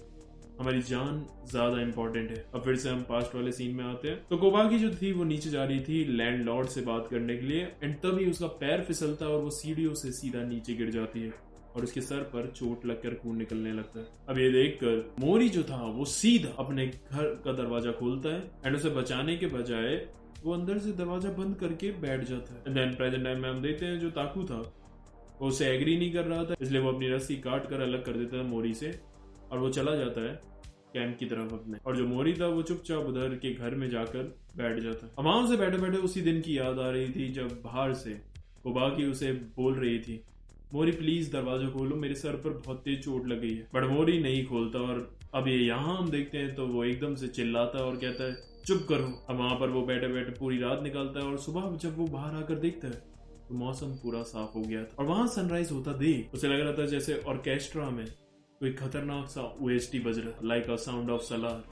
हमारी जान ज्यादा इंपॉर्टेंट है। अब फिर से हम पास्ट वाले सीन में आते हैं। तो कोबाकी जो थी वो नीचे जा रही थी लैंडलॉर्ड से बात करने के लिए एंड तभी उसका पैर फिसलता है और वो सीढ़ियों से सीधा नीचे गिर जाती है और उसके सर पर चोट लगकर खून निकलने लगता है। अब ये देखकर मोरी जो था वो सीधा अपने घर का दरवाजा खोलता है एंड उसे बचाने के बजाय वो अंदर से दरवाजा बंद करके बैठ जाता है। एंड देन प्रेजेंट टाइम में हम देखते हैं जो ताकू था वो उसे एग्री नहीं कर रहा था, इसलिए वो अपनी रस्सी काट कर अलग कर देता है मोरी से और वो चला जाता है कैंप की तरफ अपने। और जो मोरी था वो चुपचाप उधर के घर में जाकर बैठ जाता है। वहां से बैठे बैठे उसी दिन की याद आ रही थी जब बाहर से कोबाकी उसे बोल रही थी मोरी प्लीज दरवाजा खोलो, मेरे सर पर बहुत तेज चोट लग गई है। बट मोरी नहीं खोलता और अब ये यहाँ हम देखते हैं तो वो एकदम से चिल्लाता है और कहता है चुप करो। अब वहां पर वो बैठे बैठे पूरी रात निकालता है और सुबह जब वो बाहर आकर देखता है तो मौसम पूरा साफ हो गया था और वहां सनराइज होता देख उसे लग रहा था जैसे ऑर्केस्ट्रा में कोई खतरनाक सा ओएसटी बज रहा, like a sound of Salaar.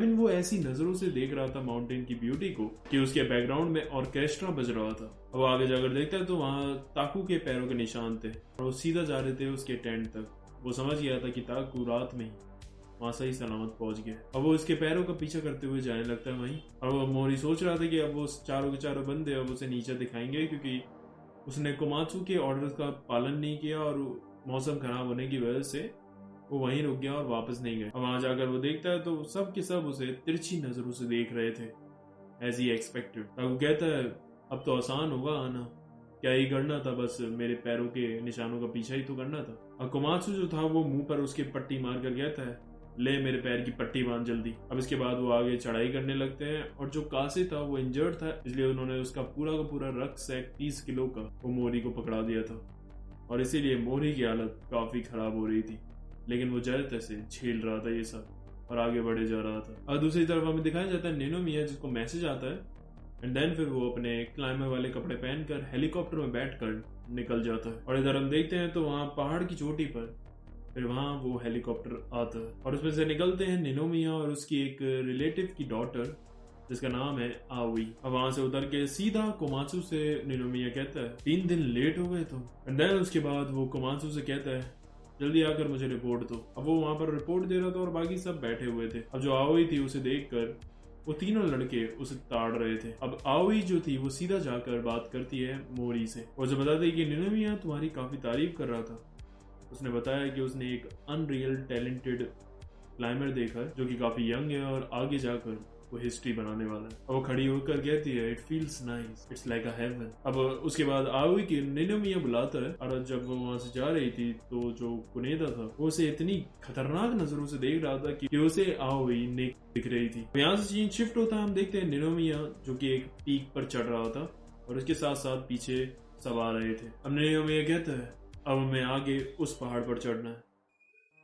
वो ऐसी नजरों से देख रहा था माउंटेन की ब्यूटी को कि उसके बैकग्राउंड में ऑर्केस्ट्रा बज रहा था। अब आगे जाकर देखता है तो वहां ताकू के पैरों के निशान थे और वो सीधा जा रहे थे उसके टेंट तक। वो समझ गया था कि ताकू रात में ही वहां सही सलामत पहुंच गया। अब वो उसके पैरों का पीछा करते हुए जाने लगता है वहीं और वो मोरी सोच रहा था कि अब वो चारों के चारों बंदे अब उसे नीचे दिखाएंगे, क्योंकि उसने कोमात्सु के ऑर्डर का पालन नहीं किया और मौसम खराब होने की वजह से वो वहीं रुक गया और वापस नहीं गया। वहां जाकर वो देखता है तो सब के सब उसे तिरछी नजरों से देख रहे थे, एज ही एक्सपेक्टेड। वो कहता है अब तो आसान होगा आना, क्या ही करना था, बस मेरे पैरों के निशानों का पीछा ही तो करना था। अब कोमात्सु जो था वो मुंह पर उसके पट्टी मार कर कहता है, ले मेरे पैर की पट्टी बांध जल्दी। अब इसके बाद वो आगे चढ़ाई करने लगते हैं और जो कासे था वो इंजर्ड था, इसलिए उन्होंने उसका पूरा का पूरा रक्सैक 30 किलो का वो मोरी को पकड़ा दिया था और इसीलिए मोरी की हालत काफी खराब हो रही थी, लेकिन वो जैसे तैसे झेल रहा था ये सब और आगे बढ़े जा रहा था। और दूसरी तरफ हमें दिखाया जाता है निनोमिया जिसको मैसेज आता है एंड देन फिर वो अपने क्लाइंबर वाले कपड़े पहनकर हेलीकॉप्टर में बैठकर निकल जाता है। और इधर हम देखते हैं तो वहाँ पहाड़ की चोटी पर फिर वहाँ वो हेलीकॉप्टर आता है और उसमें से निकलते हैं निनोमिया और उसकी एक रिलेटिव की डॉटर जिसका नाम है आवी। अब वहां से उतर के सीधा कोमात्सु से निनोमिया कहता है 3 दिन लेट हो गए तुम। एंड देन उसके बाद वो कोमात्सु से कहता है जल्दी आकर मुझे रिपोर्ट दो। अब वो वहां पर रिपोर्ट दे रहा था और बाकी सब बैठे हुए थे। अब जो आवी थी उसे देखकर वो तीनों लड़के उसे ताड़ रहे थे। अब आवी जो थी वो सीधा जाकर बात करती है मोरी से और जो बताती है कि निनोमिया तुम्हारी काफी तारीफ कर रहा था। उसने बताया कि उसने एक अनरियल टैलेंटेड क्लाइंबर देखा जो कि काफी यंग है और आगे जाकर वो हिस्ट्री बनाने वाला है। अब वो खड़ी होकर कहती है it feels nice, it's like a heaven. अब उसके बाद आवी की निनोमिया बुलाता है और जब वो वहां से जा रही थी तो जो कुनेदा था वो उसे इतनी खतरनाक नजरों से देख रहा था कि उसे आवी ने दिख रही थी। यहाँ से सीन शिफ्ट होता है, हम देखते हैं निनोमिया जो कि एक पीक पर चढ़ रहा था और उसके साथ साथ पीछे सब आ रहे थे। अब निनोमिया कहता है अब हमें आगे उस पहाड़ पर चढ़ना है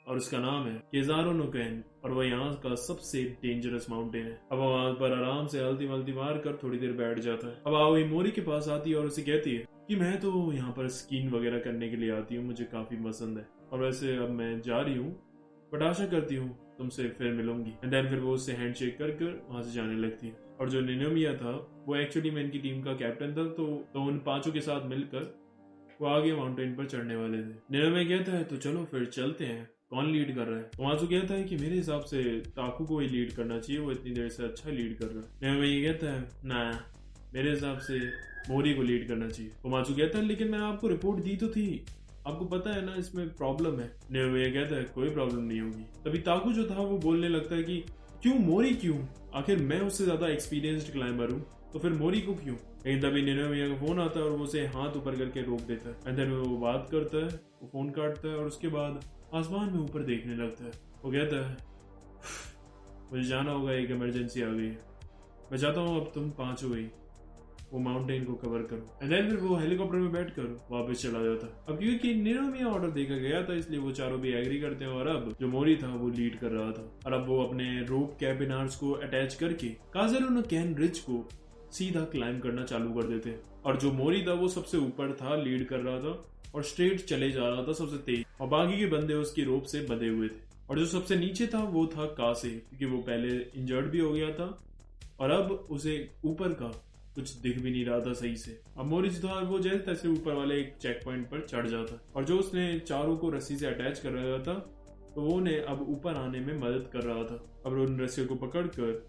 और उसका नाम है केजारो नो कैन और वह यहाँ का सबसे डेंजरस माउंटेन है। अब वहां पर आराम से हल्दी मल्दी मार कर थोड़ी देर बैठ जाता है। अब आवी मोरी के पास आती है और उसे कहती है कि मैं तो यहाँ पर स्कीन वगैरह करने के लिए आती हूँ, मुझे काफी पसंद है और वैसे अब मैं जा रही हूँ बट आशा करती हूँ तुमसे फिर मिलूंगी। एंड देन फिर वो उससे हैंड शेक कर वहां से जाने लगती है। और जो निनोमिया था वो एक्चुअली में इनकी टीम का कैप्टन था, तो उन पांचों के साथ मिलकर वो आगे माउंटेन पर चढ़ने वाले थे। निनोमिया कहता है तो चलो फिर चलते हैं, कौन लीड कर रहा है? कोमात्सु कहता है कि मेरे हिसाब से ताकू को ही लीड करना चाहिए, वो इतनी देर से अच्छा लीड कर रहा है। निनोमिया कहता है ना, मेरे हिसाब से मोरी को लीड करना चाहिए। कोमात्सु कहता है लेकिन मैंने आपको रिपोर्ट दी तो थी, आपको पता है ना इसमें प्रॉब्लम है। निनोमिया कहता है कोई प्रॉब्लम नहीं होगी। तभी ताकू जो था वो बोलने लगता है कि क्यों मोरी क्यों, आखिर मैं उससे ज्यादा एक्सपीरियंस्ड क्लाइंबर हूँ तो फिर मोरी को क्यों। लेकिन तभी निनोमिया का फोन आता है और वो उसे हाथ ऊपर करके रोक देता है। एंड देन वो बात करता है, वो फोन काटता है और उसके बाद आसमान में ऊपर देखने लगता है। वो कहता है मुझे जाना होगा, एक इमरजेंसी आ गई है, मैं चाहता हूँ अब तुम पांचों ही वो माउंटेन को कवर करो। एंड देन फिर वो हेलीकॉप्टर में बैठकर वापस चला जाता है। अब क्योंकि निनोमिया ऑर्डर देकर गया था इसलिए वो चारों भी एग्री करते हैं और अब जो मोरी था वो लीड कर रहा था और अब वो अपने रोप कैबिनार्स को अटैच करके काज़ेरो नो कैन रिज को सीधा क्लाइंब करना चालू कर देते हैं। और जो मोरी था वो सबसे ऊपर था, लीड कर रहा था और स्ट्रेट चले जा रहा था सबसे तेज और बाकी के बंदे उसकी रोप से बंधे हुए थे। और जो सबसे नीचे था वो था कासे, क्योंकि वो पहले इंजर्ड भी हो गया था और अब उसे ऊपर का कुछ दिख भी नहीं रहा था सही से। अब मोरी जो था वो जैसे तैसे ऊपर वाले एक चेक पॉइंट पर चढ़ जाता और जो उसने चारों को रस्सी से अटैच कर रहा था तो वो ने अब ऊपर आने में मदद कर रहा था। अब उन रस्सियों को पकड़कर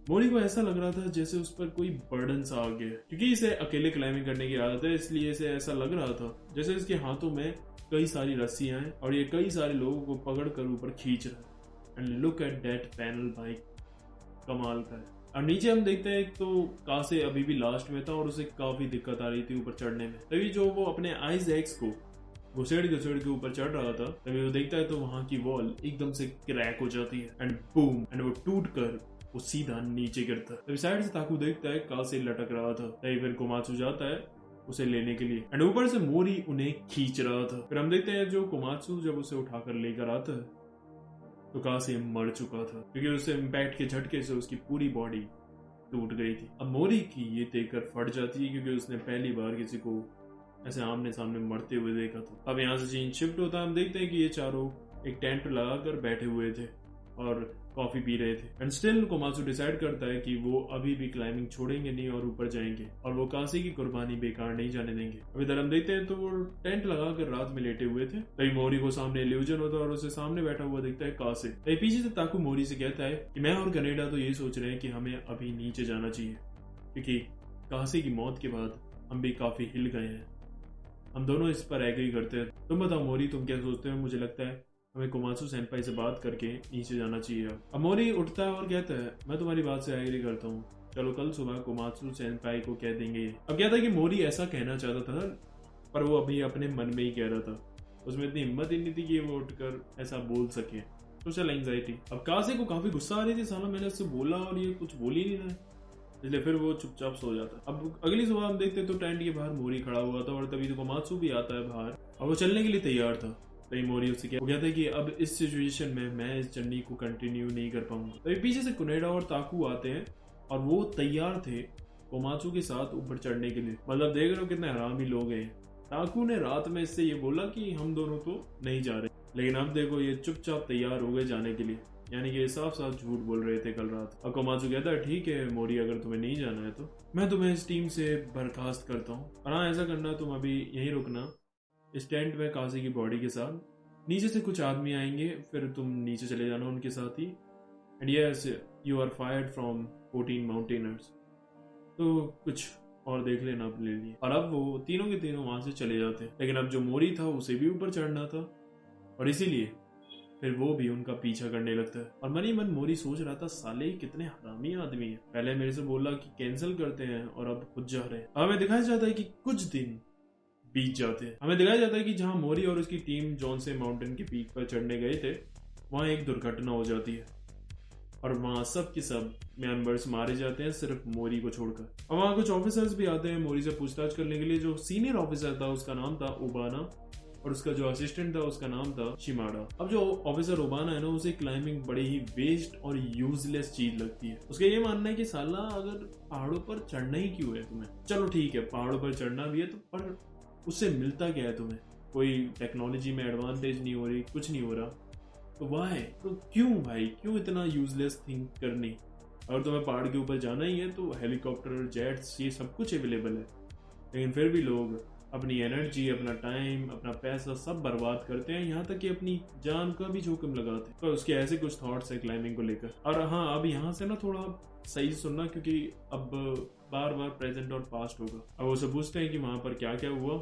मोरी को ऐसा लग रहा था जैसे उस पर कोई बर्डन सा आ गया, क्योंकि इसे अकेले क्लाइंबिंग करने की आदत है इसलिए इसे ऐसा लग रहा था जैसे इसके हाथों में कई सारी रस्सियां हैं और ये कई सारे लोगों को पकड़ कर ऊपर खींच रहा है। And look at that panel भाई, कमाल का है। और नीचे हम देखते हैं तो कासे अभी भी लास्ट में था और उसे काफी दिक्कत आ रही थी ऊपर चढ़ने में। तभी जो वो अपने आइज एक्स को घुसेड़ के ऊपर चढ़ रहा था तभी वो देखता है तो वहां की वॉल एकदम से क्रैक हो जाती है एंड बूम, एंड वो टूट कर वो सीधा नीचे गिरता है। तभी साइड से ताकू देखता है कासे लटक रहा था। तभी फिर कोमात्सु जाता है उसे लेने के लिए एंड ऊपर से मोरी उन्हें खींच रहा था। फिर हम देखते हैं जो कोमात्सु जब उसे उठाकर लेकर आता है तो कासे मर चुका था, क्योंकि उसे इम्पैक्ट के झटके से उसकी पूरी बॉडी टूट गई थी। अब मोरी की ये देखकर फट जाती है क्योंकि उसने पहली बार किसी को ऐसे आमने सामने मरते हुए देखा था। अब यहाँ से सीन शिफ्ट होता है, हम देखते हैं कि ये चारों एक टेंट लगाकर बैठे हुए थे और कॉफी पी रहे थे। एंड स्टिल कोमात्सु डिसाइड करता है कि वो अभी भी क्लाइंबिंग छोड़ेंगे नहीं और ऊपर जाएंगे और वो कासे की कुर्बानी बेकार नहीं जाने देंगे। अब इधर हम देखते हैं तो वो टेंट लगाकर रात में लेटे हुए थे। तभी मोरी को सामने इल्यूजन होता है और उसे सामने बैठा हुआ दिखता है कासे। तभी पीछे से ताकू मोरी से कहता है कि मैं और कनेडा तो यही सोच रहे हैं कि हमें अभी नीचे जाना चाहिए, क्योंकि कासे की मौत के बाद हम भी काफी हिल गए हैं। हम दोनों इस पर एग्री करते हैं। तुम बताओ मोरी, तुम क्या सोचते हो? मुझे लगता है हमें कोमात्सु सेनपाई से बात करके नीचे जाना चाहिए। अब मोरी उठता है और कहता है मैं तुम्हारी बात से एग्री करता हूँ, चलो कल सुबह कोमात्सु सेंपाई को कह देंगे। अब क्या था कि मोरी ऐसा कहना चाहता था, पर वो अभी अपने मन में ही कह रहा था। उसमें इतनी हिम्मत ही नहीं थी कि वो उठकर ऐसा बोल सके। Social anxiety. अब कासे को काफी गुस्सा आ रही थी, साला मैंने उससे बोला और ये कुछ बोल ही नहीं रहा है, इसलिए फिर वो चुपचाप सो जाता। अब अगली सुबह हम देखते तो टेंट के बाहर मोरी खड़ा हुआ था और तभी तो कोमात्सु भी आता है बाहर और वो चलने के लिए तैयार था। तभी मोरी उससे वो कहता है कि अब इस सिचुएशन में मैं इस जर्नी को कंटिन्यू नहीं कर पाऊंगा। तभी पीछे से कुनेडा और ताकू आते हैं और वो तैयार थे कोमात्सु के साथ ऊपर चढ़ने के लिए। मतलब देख रहे हो कितने हरामी लोग हैं। ताकू ने रात में इससे ये बोला कि हम दोनों तो नहीं जा रहे, लेकिन अब देखो ये चुपचाप तैयार हो गए जाने के लिए, यानी कि साफ साफ झूठ बोल रहे थे कल रात। और कोमात्सु कहता है ठीक है मोरी, अगर तुम्हें नहीं जाना है तो मैं तुम्हें इस टीम से बर्खास्त करता हूँ, और हाँ ऐसा करना तुम अभी यहीं रुकना इस टेंट में कासे की बॉडी के साथ। नीचे से कुछ आदमी आएंगे, फिर तुम नीचे चले जाना उनके साथ ही। And yes you are fired from 14 mountaineers, तो कुछ और देख लेना अपने लिए। और अब वो तीनों के तीनों वहां से चले जाते हैं, लेकिन अब जो मोरी था उसे भी ऊपर चढ़ना था और इसीलिए फिर वो भी उनका पीछा करने लगता है। और मन ही मन मोरी सोच रहा था साले कितने हरामी आदमी है, पहले मेरे से बोला कि कैंसिल करते हैं और अब खुद जा रहे हैं। हमें दिखाया जाता है कि कुछ दिन बीत जाते हैं। हमें दिखाया जाता है कि जहां मोरी और उसकी टीम जॉनसे माउंटेन की पीक पर चढ़ने गए थे वहां एक दुर्घटना हो जाती है और वहां सब के सब मेंबर्स मारे जाते हैं सिर्फ मोरी को छोड़कर। और वहां कुछ ऑफिसर्स भी आते हैं मोरी से पूछताछ करने के लिए। जो सीनियर ऑफिसर था उसका नाम था ओबाना और उसका जो असिस्टेंट था उसका नाम था शिमाडा। अब जो ऑफिसर ओबाना है ना, उसे क्लाइंबिंग बड़ी ही वेस्ट और यूजलेस चीज लगती है। उसका ये मानना है कि साला अगर पहाड़ों पर चढ़ना ही क्यों है तुम्हें, चलो ठीक है पहाड़ों पर चढ़ना भी है तो, पर उससे मिलता क्या है तुम्हें, कोई टेक्नोलॉजी में एडवांटेज नहीं हो रही, कुछ नहीं हो रहा, तो वाई, तो क्यों भाई, क्यों इतना यूजलेस थिंक करनी। अगर तुम्हें पहाड़ के ऊपर जाना ही है तो हेलीकॉप्टर, जेट्स, ये सब कुछ अवेलेबल है, लेकिन फिर भी लोग अपनी एनर्जी, अपना टाइम, अपना पैसा सब बर्बाद करते हैं, यहाँ तक कि अपनी जान का भी जोखिम लगाते हैं। तो उसके ऐसे कुछ थॉट्स है क्लाइंबिंग को लेकर। और हाँ अब यहाँ से ना थोड़ा सही सुनना, क्योंकि अब बार बार प्रेजेंट और पास्ट होगा। अब वो सब पूछते हैं कि वहां पर क्या क्या हुआ।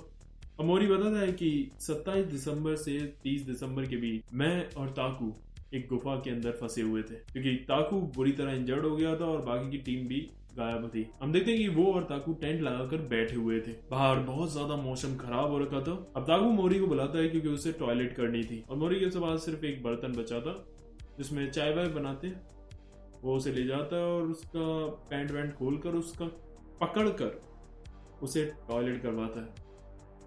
और मोरी बताता है कि 27 दिसंबर से 30 दिसंबर के बीच मैं और ताकू एक गुफा के अंदर फंसे हुए थे, क्योंकि ताकू बुरी तरह इंजर्ड हो गया था और बाकी की टीम भी गायब थी। हम देखते हैं कि वो और ताकू टेंट लगाकर बैठे हुए थे। बाहर बहुत ज्यादा मौसम खराब हो रखा था। अब ताकू मोरी को बुलाता है क्योंकि उसे टॉयलेट करनी थी और मोरी के पास सिर्फ एक बर्तन बचा था जिसमें चाय वाय बनाते। वो उसे ले जाता है और उसका पैंट वैंट खोलकर उसका पकड़कर उसे टॉयलेट करवाता है,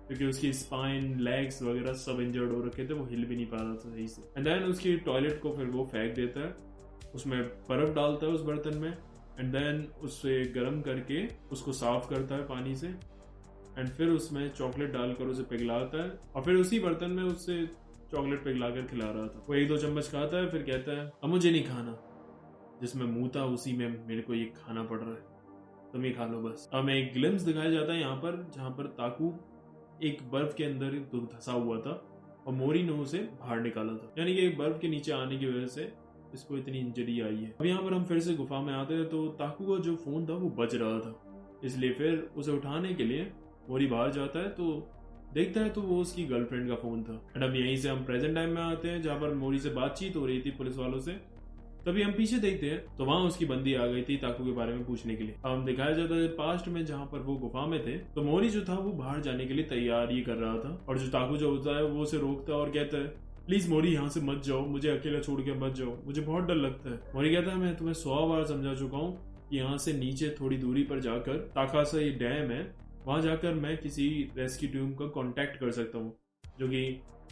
क्योंकि उसकी स्पाइन, लेग्स वगैरह सब इंजर्ड हो रखे थे, वो हिल भी नहीं पा रहा था सही से। एंड देन उसकी टॉयलेट को फिर वो फेंक देता है, उसमें बर्फ डालता है उस बर्तन में, एंड देन उसे गर्म करके उसको साफ करता है पानी से, एंड फिर उसमें चॉकलेट डालकर उसे पिघलाता है और फिर उसी बर्तन में उससे चॉकलेट पिघलाकर खिला रहा था। वो 1-2 चम्मच खाता है, फिर कहता है अब मुझे नहीं खाना, जिसमें मुंह था उसी में मेरे को ये खाना पड़ रहा है, तुम ये खा लो बस। अब हमें एक ग्लिम्स दिखाया जाता है यहाँ पर, जहाँ पर ताकू एक बर्फ के अंदर धंसा हुआ था और मोरी ने उसे बाहर निकाला था, यानी कि एक बर्फ के नीचे आने की वजह से इसको इतनी इंजरी आई है। अब यहाँ पर हम फिर से गुफा में आते हैं तो ताकू का जो फोन था वो बज रहा था, इसलिए फिर उसे उठाने के लिए मोरी बाहर जाता है तो देखता है तो वो उसकी गर्लफ्रेंड का फोन था। एंड अब यहीं से हम प्रेजेंट टाइम में आते हैं जहाँ पर मोरी से बातचीत हो रही थी पुलिस वालों से। तभी हम पीछे देखते हैं तो वहां उसकी बंदी आ गई थी ताकू के बारे में पूछने के लिए। अब हम दिखाया जाता है पास्ट में जहाँ पर वो गुफा में थे तो मोरी जो था वो बाहर जाने के लिए तैयारी कर रहा था और जो ताकू जो होता है वो उसे रोकता है और कहता है प्लीज मोरी यहाँ से मत जाओ, मुझे अकेला छोड़ के मत जाओ, मुझे बहुत डर लगता है। मोरी कहता है मैं तुम्हें 100 बार समझा चुका हूँ कि यहाँ से नीचे थोड़ी दूरी पर जाकर ताकासा डैम है, वहां जाकर मैं किसी रेस्क्यू टीम का कांटेक्ट कर सकता हूँ जो कि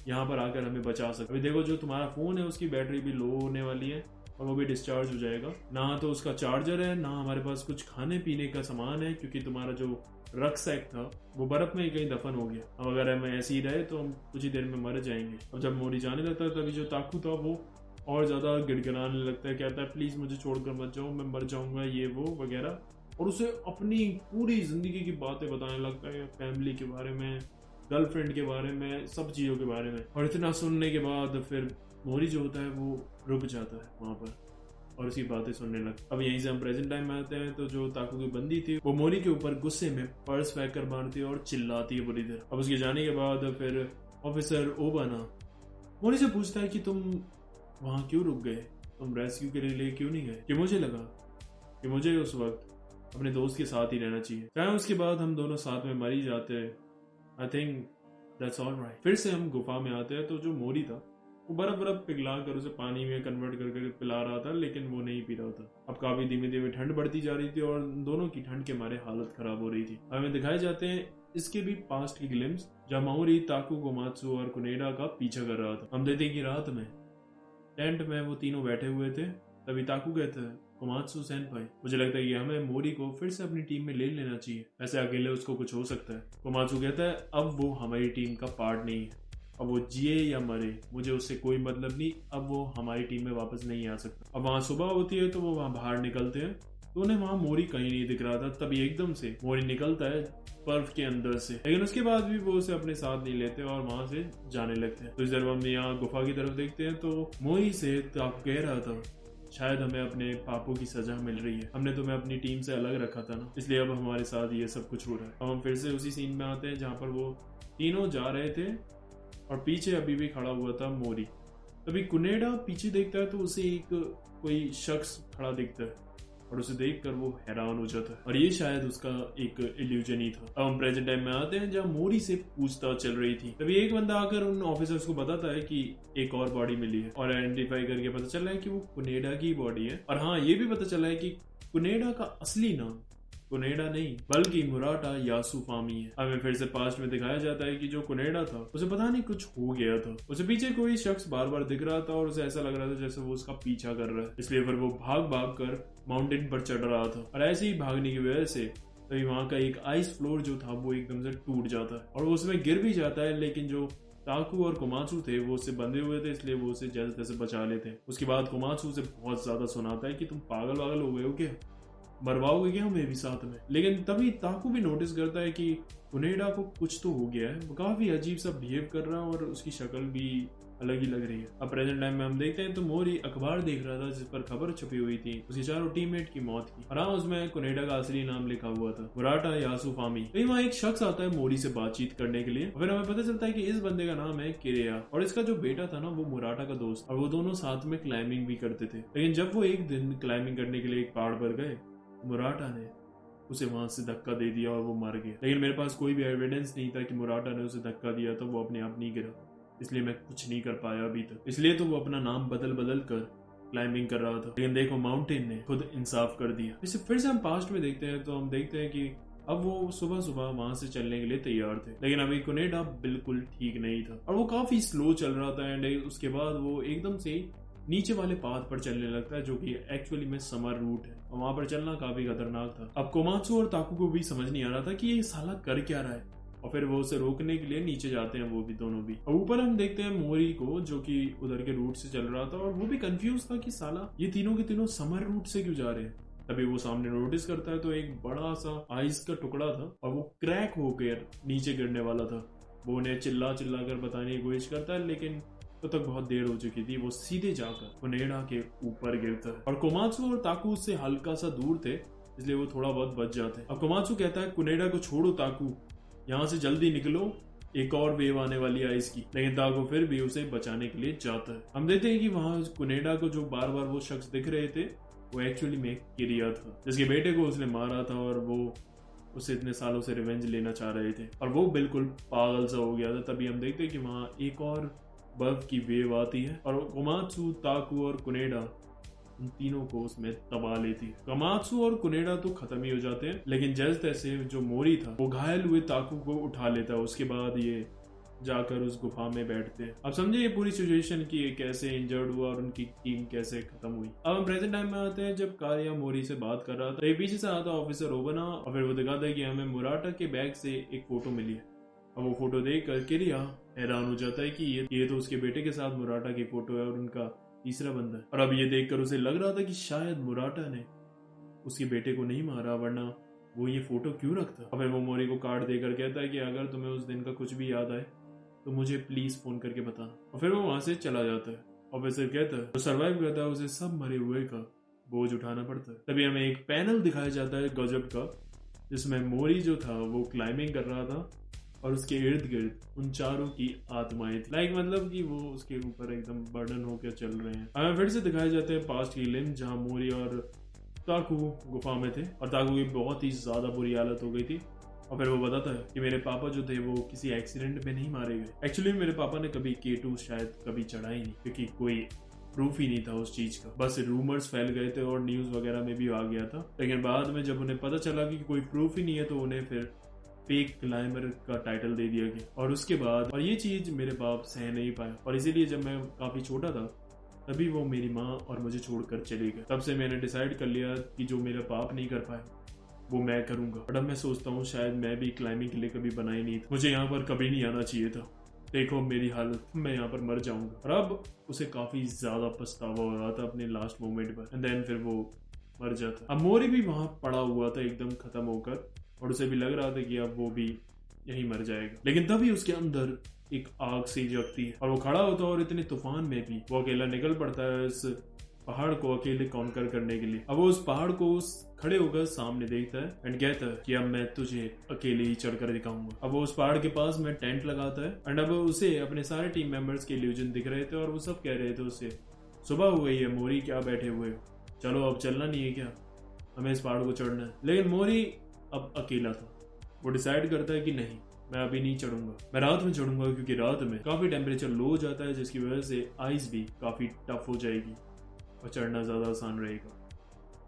यहाँ पर आकर हमें बचा सकता। अभी देखो जो तुम्हारा फोन है उसकी बैटरी भी लो होने वाली है और वो भी डिस्चार्ज हो जाएगा, ना तो उसका चार्जर है, ना हमारे पास कुछ खाने पीने का सामान है, क्योंकि तुम्हारा जो रक्सैक था वो बर्फ में ही कहीं दफन हो गया। अब अगर हम ऐसे ही रहे तो हम कुछ ही देर में मर जाएंगे। और जब मोरी जाने लगता है तभी जो ताकू था वो और ज्यादा गिड़गिड़ाने लगता है, कहता है प्लीज मुझे छोड़कर मत जाओ, मैं मर जाऊंगा, ये वो वगैरह, और उसे अपनी पूरी जिंदगी की बातें बताने लगता है, फैमिली के बारे में, गर्लफ्रेंड के बारे में, सब चीजों के बारे में। और इतना सुनने के बाद फिर मोरी जो होता है वो रुक जाता है वहां पर और उसकी बातें सुनने लगता। अब यहीं से हम प्रेजेंट टाइम में आते हैं तो जो ताकू की बंदी थी वो मोरी के ऊपर गुस्से में पर्स फेंक कर मारती है और चिल्लाती है बुरी तरह। अब उसके जाने के बाद फिर ऑफिसर ओबाना मोरी से पूछता है कि तुम वहां क्यों रुक गए, तुम रेस्क्यू के लिए क्यों नहीं गए। कि मुझे लगा कि मुझे उस वक्त अपने दोस्त के साथ ही रहना चाहिए, चाहे उसके बाद हम दोनों साथ में मर ही जाते हैं। I think that's all right. फिर से हम गुफा में आते हैं तो जो मोरी था वो बर्फ पिघला कर उसे पानी में कन्वर्ट करके पिला रहा था, लेकिन वो नहीं पी रहा था। अब काफी धीमे धीमे ठंड बढ़ती जा रही थी और दोनों की ठंड के मारे हालत खराब हो रही थी। हमें दिखाए जाते हैं इसके भी पास्ट की ग्लिम्स, जहाँ माओरी ताकू, कोमात्सु और कुनेडा का पीछा कर रहा था। हम देखते हैं कि रात में टेंट में वो तीनों बैठे हुए थे। तभी ताकू कहता है, कोमात्सु सेनपाई, मुझे लगता है कि हमें मोरी को फिर से अपनी टीम में ले लेना चाहिए, ऐसे अकेले उसको कुछ हो सकता है। कोमात्सु कहता है, अब वो हमारी टीम का पार्ट नहीं है, अब वो जिए या मरे मुझे उससे कोई मतलब नहीं, अब वो हमारी टीम में वापस नहीं आ सकता। अब वहाँ सुबह होती है तो वो वहाँ बाहर निकलते हैं तो उन्हें वहाँ मोरी कहीं नहीं दिख रहा था। तभी एकदम से मोरी निकलता है बर्फ के अंदर से, लेकिन उसके बाद भी वो उसे अपने साथ नहीं लेते और वहां से जाने लगते हैं। तो इस दरबार में यहाँ गुफा की तरफ देखते हैं तो मोरी से ताकू कह रहा था, शायद हमें अपने पापों की सजा मिल रही है, हमने तुम्हें अपनी टीम से अलग रखा था ना, इसलिए अब हमारे साथ ये सब कुछ हो रहा है। अब हम फिर से उसी सीन में आते हैं जहाँ पर वो तीनों जा रहे थे और पीछे अभी भी खड़ा हुआ था मोरी। तभी कुनेडा पीछे देखता है तो उसे एक कोई शख्स खड़ा दिखता है और उसे देखकर वो हैरान हो जाता है और ये शायद उसका एक इल्यूजन ही था। अब हम प्रेजेंट टाइम में आते हैं जहाँ मोरी से पूछताछ चल रही थी। तभी एक बंदा आकर उन ऑफिसर्स को बताता है कि एक और बॉडी मिली है और आइडेंटिफाई करके पता चला है कि वो कुनेडा की बॉडी है। और हाँ, ये भी पता चला है कि कुनेडा का असली नाम कुनेडा नहीं बल्कि मुराटा यासुफामी है। हमें फिर से पास्ट में दिखाया जाता है कि जो कुनेडा था उसे पता नहीं कुछ हो गया था, उसे पीछे कोई शख्स बार बार दिख रहा था और उसे ऐसा लग रहा था जैसे वो उसका पीछा कर रहा है, इसलिए फिर वो भाग भाग कर माउंटेन पर चढ़ रहा था। और ऐसे ही भागने की वजह से तभी वहां का एक आइस फ्लोर जो था वो एकदम से टूट जाता है और वो उसमें गिर भी जाता है, लेकिन जो ताकू और कोमात्सु थे वो उससे बंधे हुए थे, इसलिए वो उसे जैसे तैसे बचा लेते हैं। उसके बाद कोमात्सु उसे बहुत ज्यादा सुनाता है कि तुम पागल हो गए हो क्या, मरवाओगे क्या हमें भी साथ में। लेकिन तभी ताकू भी नोटिस करता है कि कुनेडा को कुछ तो हो गया है, वो काफी अजीब सा बिहेव कर रहा है और उसकी शक्ल भी अलग ही लग रही है। अब प्रेजेंट टाइम में हम देखते हैं तो मोरी अखबार देख रहा था जिस पर खबर छपी हुई थी उसकी चारों टीममेट की मौत की, और हाँ उसमें कुनेडा का असली नाम लिखा हुआ था, मुराटा यासुफामी। तो वहाँ एक शख्स आता है मोरी से बातचीत करने के लिए, फिर हमें पता चलता है कि इस बंदे का नाम है किरेया और इसका जो बेटा था ना वो मुराटा का दोस्त, और वो दोनों साथ में क्लाइंबिंग भी करते थे। लेकिन जब वो एक दिन क्लाइंबिंग करने के लिए एक पहाड़ पर गए, मुराटा ने उसे वहां से धक्का दे दिया और वो मर गया। लेकिन मेरे पास कोई भी एविडेंस नहीं था कि मुराटा ने उसे धक्का दिया, तो वो अपने आप नहीं गिरा, इसलिए मैं कुछ नहीं कर पाया अभी तक। इसलिए तो वो अपना नाम बदल कर क्लाइंबिंग कर रहा था। लेकिन देखो माउंटेन ने खुद इंसाफ कर दिया। इसे फिर से हम पास्ट में देखते हैं तो हम देखते हैं कि अब वो सुबह सुबह वहां से चलने के लिए तैयार थे, लेकिन अभी कुनेडा बिल्कुल ठीक नहीं था और वो काफी स्लो चल रहा था। एंड उसके बाद वो एकदम से नीचे वाले पाथ पर चलने लगता है जो कि एक्चुअली में समर रूट है और वहां पर चलना काफी खतरनाक था। अब कोमात्सु और ताकू को भी समझ नहीं आ रहा था कि ये साला कर क्या रहा है, और फिर वो उसे रोकने के लिए नीचे जाते हैं वो भी दोनों भी। और ऊपर हम देखते हैं मोरी को जो कि उधर के रूट से चल रहा था और वो भी कंफ्यूज था कि साला ये तीनों के तीनों समर रूट से क्यों जा रहे हैं। तभी वो सामने नोटिस करता है तो एक बड़ा सा आइस का टुकड़ा था और वो क्रैक होकर नीचे गिरने वाला था। वो उन्हें चिल्ला कर बताने की कोशिश करता है, लेकिन तो तक बहुत देर हो चुकी थी। वो सीधे जाकर कुनेडा के ऊपर गिरता है और कोमात्सु और ताकू उससे हल्का सा दूर थे, इसलिए वो थोड़ा बहुत बच जाते हैं। अब कोमात्सु कहता है कुनेडा को छोड़ो ताकू, यहाँ से जल्दी निकलो, एक और वेव आने वाली है आइस की। लेकिन ताकू फिर भी उसे बचाने के लिए जाता है। हम देखते हैं कि वहां कुनेडा को जो बार बार वो शख्स दिख रहे थे वो एक्चुअली में किरिया था, जिसके बेटे को उसने मारा था और वो उससे इतने सालों से रिवेंज लेना चाह रहे थे और वो बिल्कुल पागल सा हो गया था। तभी हम देखते हैं कि वहां एक और बर्फ की वेव आती है और कोमात्सु, ताकू और कुनेडा उन तीनों को उसमें दबा लेती है। कोमात्सु और कुनेडा तो खत्म ही हो जाते हैं, लेकिन जैसे तैसे जो मोरी था वो घायल हुए ताकू को उठा लेता है। उसके बाद ये जाकर उस गुफा में बैठते हैं। अब समझे ये पूरी सिचुएशन की कैसे इंजर्ड हुआ और उनकी टीम कैसे खत्म हुई। अब हम प्रेजेंट टाइम में आते हैं जब कारिया मोरी से बात कर रहा था, ये पीछे से आता ऑफिसर ओबना और फिर वो दिखाता है कि हमें मुराटा के बैग से एक फोटो मिली है। अब वो फोटो देख कर किरिया हैरान हो जाता है कि ये तो उसके बेटे के साथ मुराटा की फोटो है और उनका तीसरा बंदा है। और अब ये देखकर उसे लग रहा था कि शायद मुराटा ने उसके बेटे को नहीं मारा, वरना वो ये फोटो क्यों रखता। अब वो मोरी को कार्ड देकर कहता है कि अगर तुम्हें उस दिन का कुछ भी याद आए तो मुझे प्लीज फोन करके बताना, और फिर वो वहां से चला जाता है। ऑफिसर कहता है तो सर्वाइव करता है उसे सब मरे हुए का बोझ उठाना पड़ता है। तभी हमें एक पैनल दिखाया जाता है गजब का, जिसमें मोरी जो था वो क्लाइंबिंग कर रहा था और उसके इर्द गिर्द उन चारों की आत्माएं थी। लाइक मतलब कि वो उसके ऊपर एकदम बर्डन होकर चल रहे हैं। हमें फिर से दिखाए जाते हैं पास्ट की लिम, जहां मोरी और ताकू गुफा में थे और ताकू की बहुत ही ज्यादा बुरी हालत हो गई थी। और फिर वो बताता है कि मेरे पापा जो थे वो किसी एक्सीडेंट में नहीं मारे गए। एक्चुअली मेरे पापा ने कभी K2 शायद कभी चढ़ा ही नहीं, क्योंकि कोई प्रूफ ही नहीं था उस चीज का। बस रूमर्स फैल गए थे और न्यूज वगैरह में भी आ गया था। लेकिन बाद में जब उन्हें पता चला कि कोई प्रूफ ही नहीं है तो उन्हें फिर फेक क्लाइंबर का टाइटल दे दिया गया। और उसके बाद और ये चीज मेरे बाप सह नहीं पाए और इसीलिए जब मैं काफी छोटा था तभी वो मेरी माँ और मुझे छोड़कर चले गए। तब से मैंने डिसाइड कर लिया कि जो मेरा बाप नहीं कर पाए वो मैं करूंगा। और अब मैं सोचता हूँ शायद मैं भी क्लाइंबिंग के लिए कभी बना ही नहीं था, मुझे यहाँ पर कभी नहीं आना चाहिए था। देखो मेरी हालत, मैं यहाँ पर मर जाऊंगा। और अब उसे काफी ज्यादा पछतावा हो रहा था अपने लास्ट मोमेंट पर। एंड देन फिर वो मर जाता। अब मोरी भी वहां पड़ा हुआ था एकदम खत्म होकर और उसे भी लग रहा था कि अब वो भी यहीं मर जाएगा। लेकिन तभी उसके अंदर एक आग सी जगती है और वो खड़ा होता है और इतने तूफान में भी वो अकेला निकल पड़ता है इस पहाड़ को अकेले कॉन्कर करने के लिए। अब वो उस पहाड़ को खड़े होकर सामने देखता है एंड कहता है कि अब मैं तुझे अकेले ही चढ़कर दिखाऊंगा। अब वो उस पहाड़ के पास में टेंट लगाता है एंड अब उसे अपने सारे टीम मेंबर्स के इल्यूजन दिख रहे थे और वो सब कह रहे थे उसे, सुबह हो गई है मोरी, क्या बैठे हुए हो, चलो अब चलना नहीं है क्या, हमें इस पहाड़ को चढ़ना है। लेकिन मोरी अब अकेला था। वो डिसाइड करता है कि नहीं, मैं अभी नहीं चढ़ूंगा, मैं रात में चढ़ूंगा, क्योंकि रात में काफी टेम्परेचर लो हो जाता है जिसकी वजह से आइस भी काफी टफ हो जाएगी और चढ़ना ज्यादा आसान रहेगा।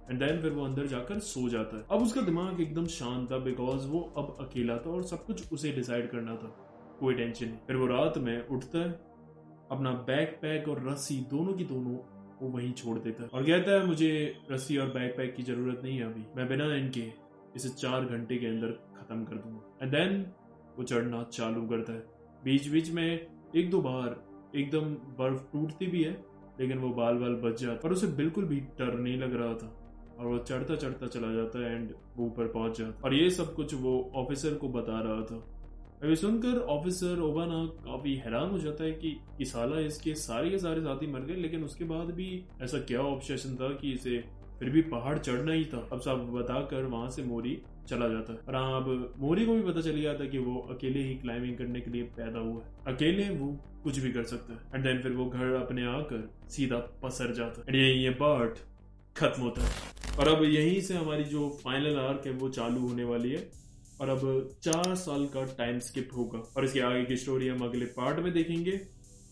एंड देन फिर वो अंदर जाकर सो जाता है। अब उसका दिमाग एकदम शांत था बिकॉज वो अब अकेला था और सब कुछ उसे डिसाइड करना था, कोई टेंशन नहीं। फिर वो रात में उठता है, अपना बैकपैक और रस्सी दोनों की दोनों वो वहीं छोड़ देता है और कहता है मुझे रस्सी और बैकपैक की जरूरत नहीं है अभी, मैं बिना इनके इसे 4 घंटे के अंदर खत्म कर दूंगा। एंड देन वो चढ़ना चालू करता है। बीच बीच में 1-2 बार एकदम बर्फ टूटती भी है लेकिन वो बाल बच जाता पर उसे बिल्कुल भी डर नहीं लग रहा था और वो चढ़ता चढ़ता चला जाता है एंड वो ऊपर पहुंच जाता। और ये सब कुछ वो ऑफिसर को बता रहा था। अभी सुनकर ऑफिसर ओबाना काफी हैरान हो जाता है कि साला इसके सारे के सारे साथी मर गए, लेकिन उसके बाद भी ऐसा क्या ऑब्सेशन था कि इसे फिर भी पहाड़ चढ़ना ही था। अब सब बताकर वहां से मोरी चला जाता है। और हाँ, अब मोरी को भी पता चल गया था कि वो अकेले ही क्लाइंबिंग करने के लिए पैदा हुआ है, अकेले वो कुछ भी कर सकता है। एंड देन फिर वो घर अपने आकर सीधा पसर जाता है। ये पार्ट खत्म होता है और अब यहीं से हमारी जो फाइनल आर्क है वो चालू होने वाली है और अब 4 साल का टाइम स्किप होगा और इसके आगे की स्टोरी हम अगले पार्ट में देखेंगे।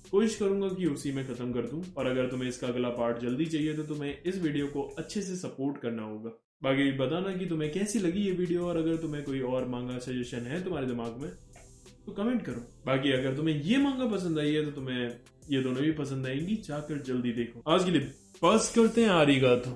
कोशिश करूंगा कि उसी में खत्म कर दूं और अगर तुम्हें इसका अगला पार्ट जल्दी चाहिए तो तुम्हें इस वीडियो को अच्छे से सपोर्ट करना होगा। बाकी बताना कि तुम्हें कैसी लगी ये वीडियो और अगर तुम्हें कोई और मांगा सजेशन है तुम्हारे दिमाग में तो कमेंट करो। बाकी अगर तुम्हें ये मांगा पसंद आई है तो तुम्हें ये दोनों भी पसंद आएंगी, जाकर जल्दी देखो। आज के लिए बस करते हैं, आरिगातो।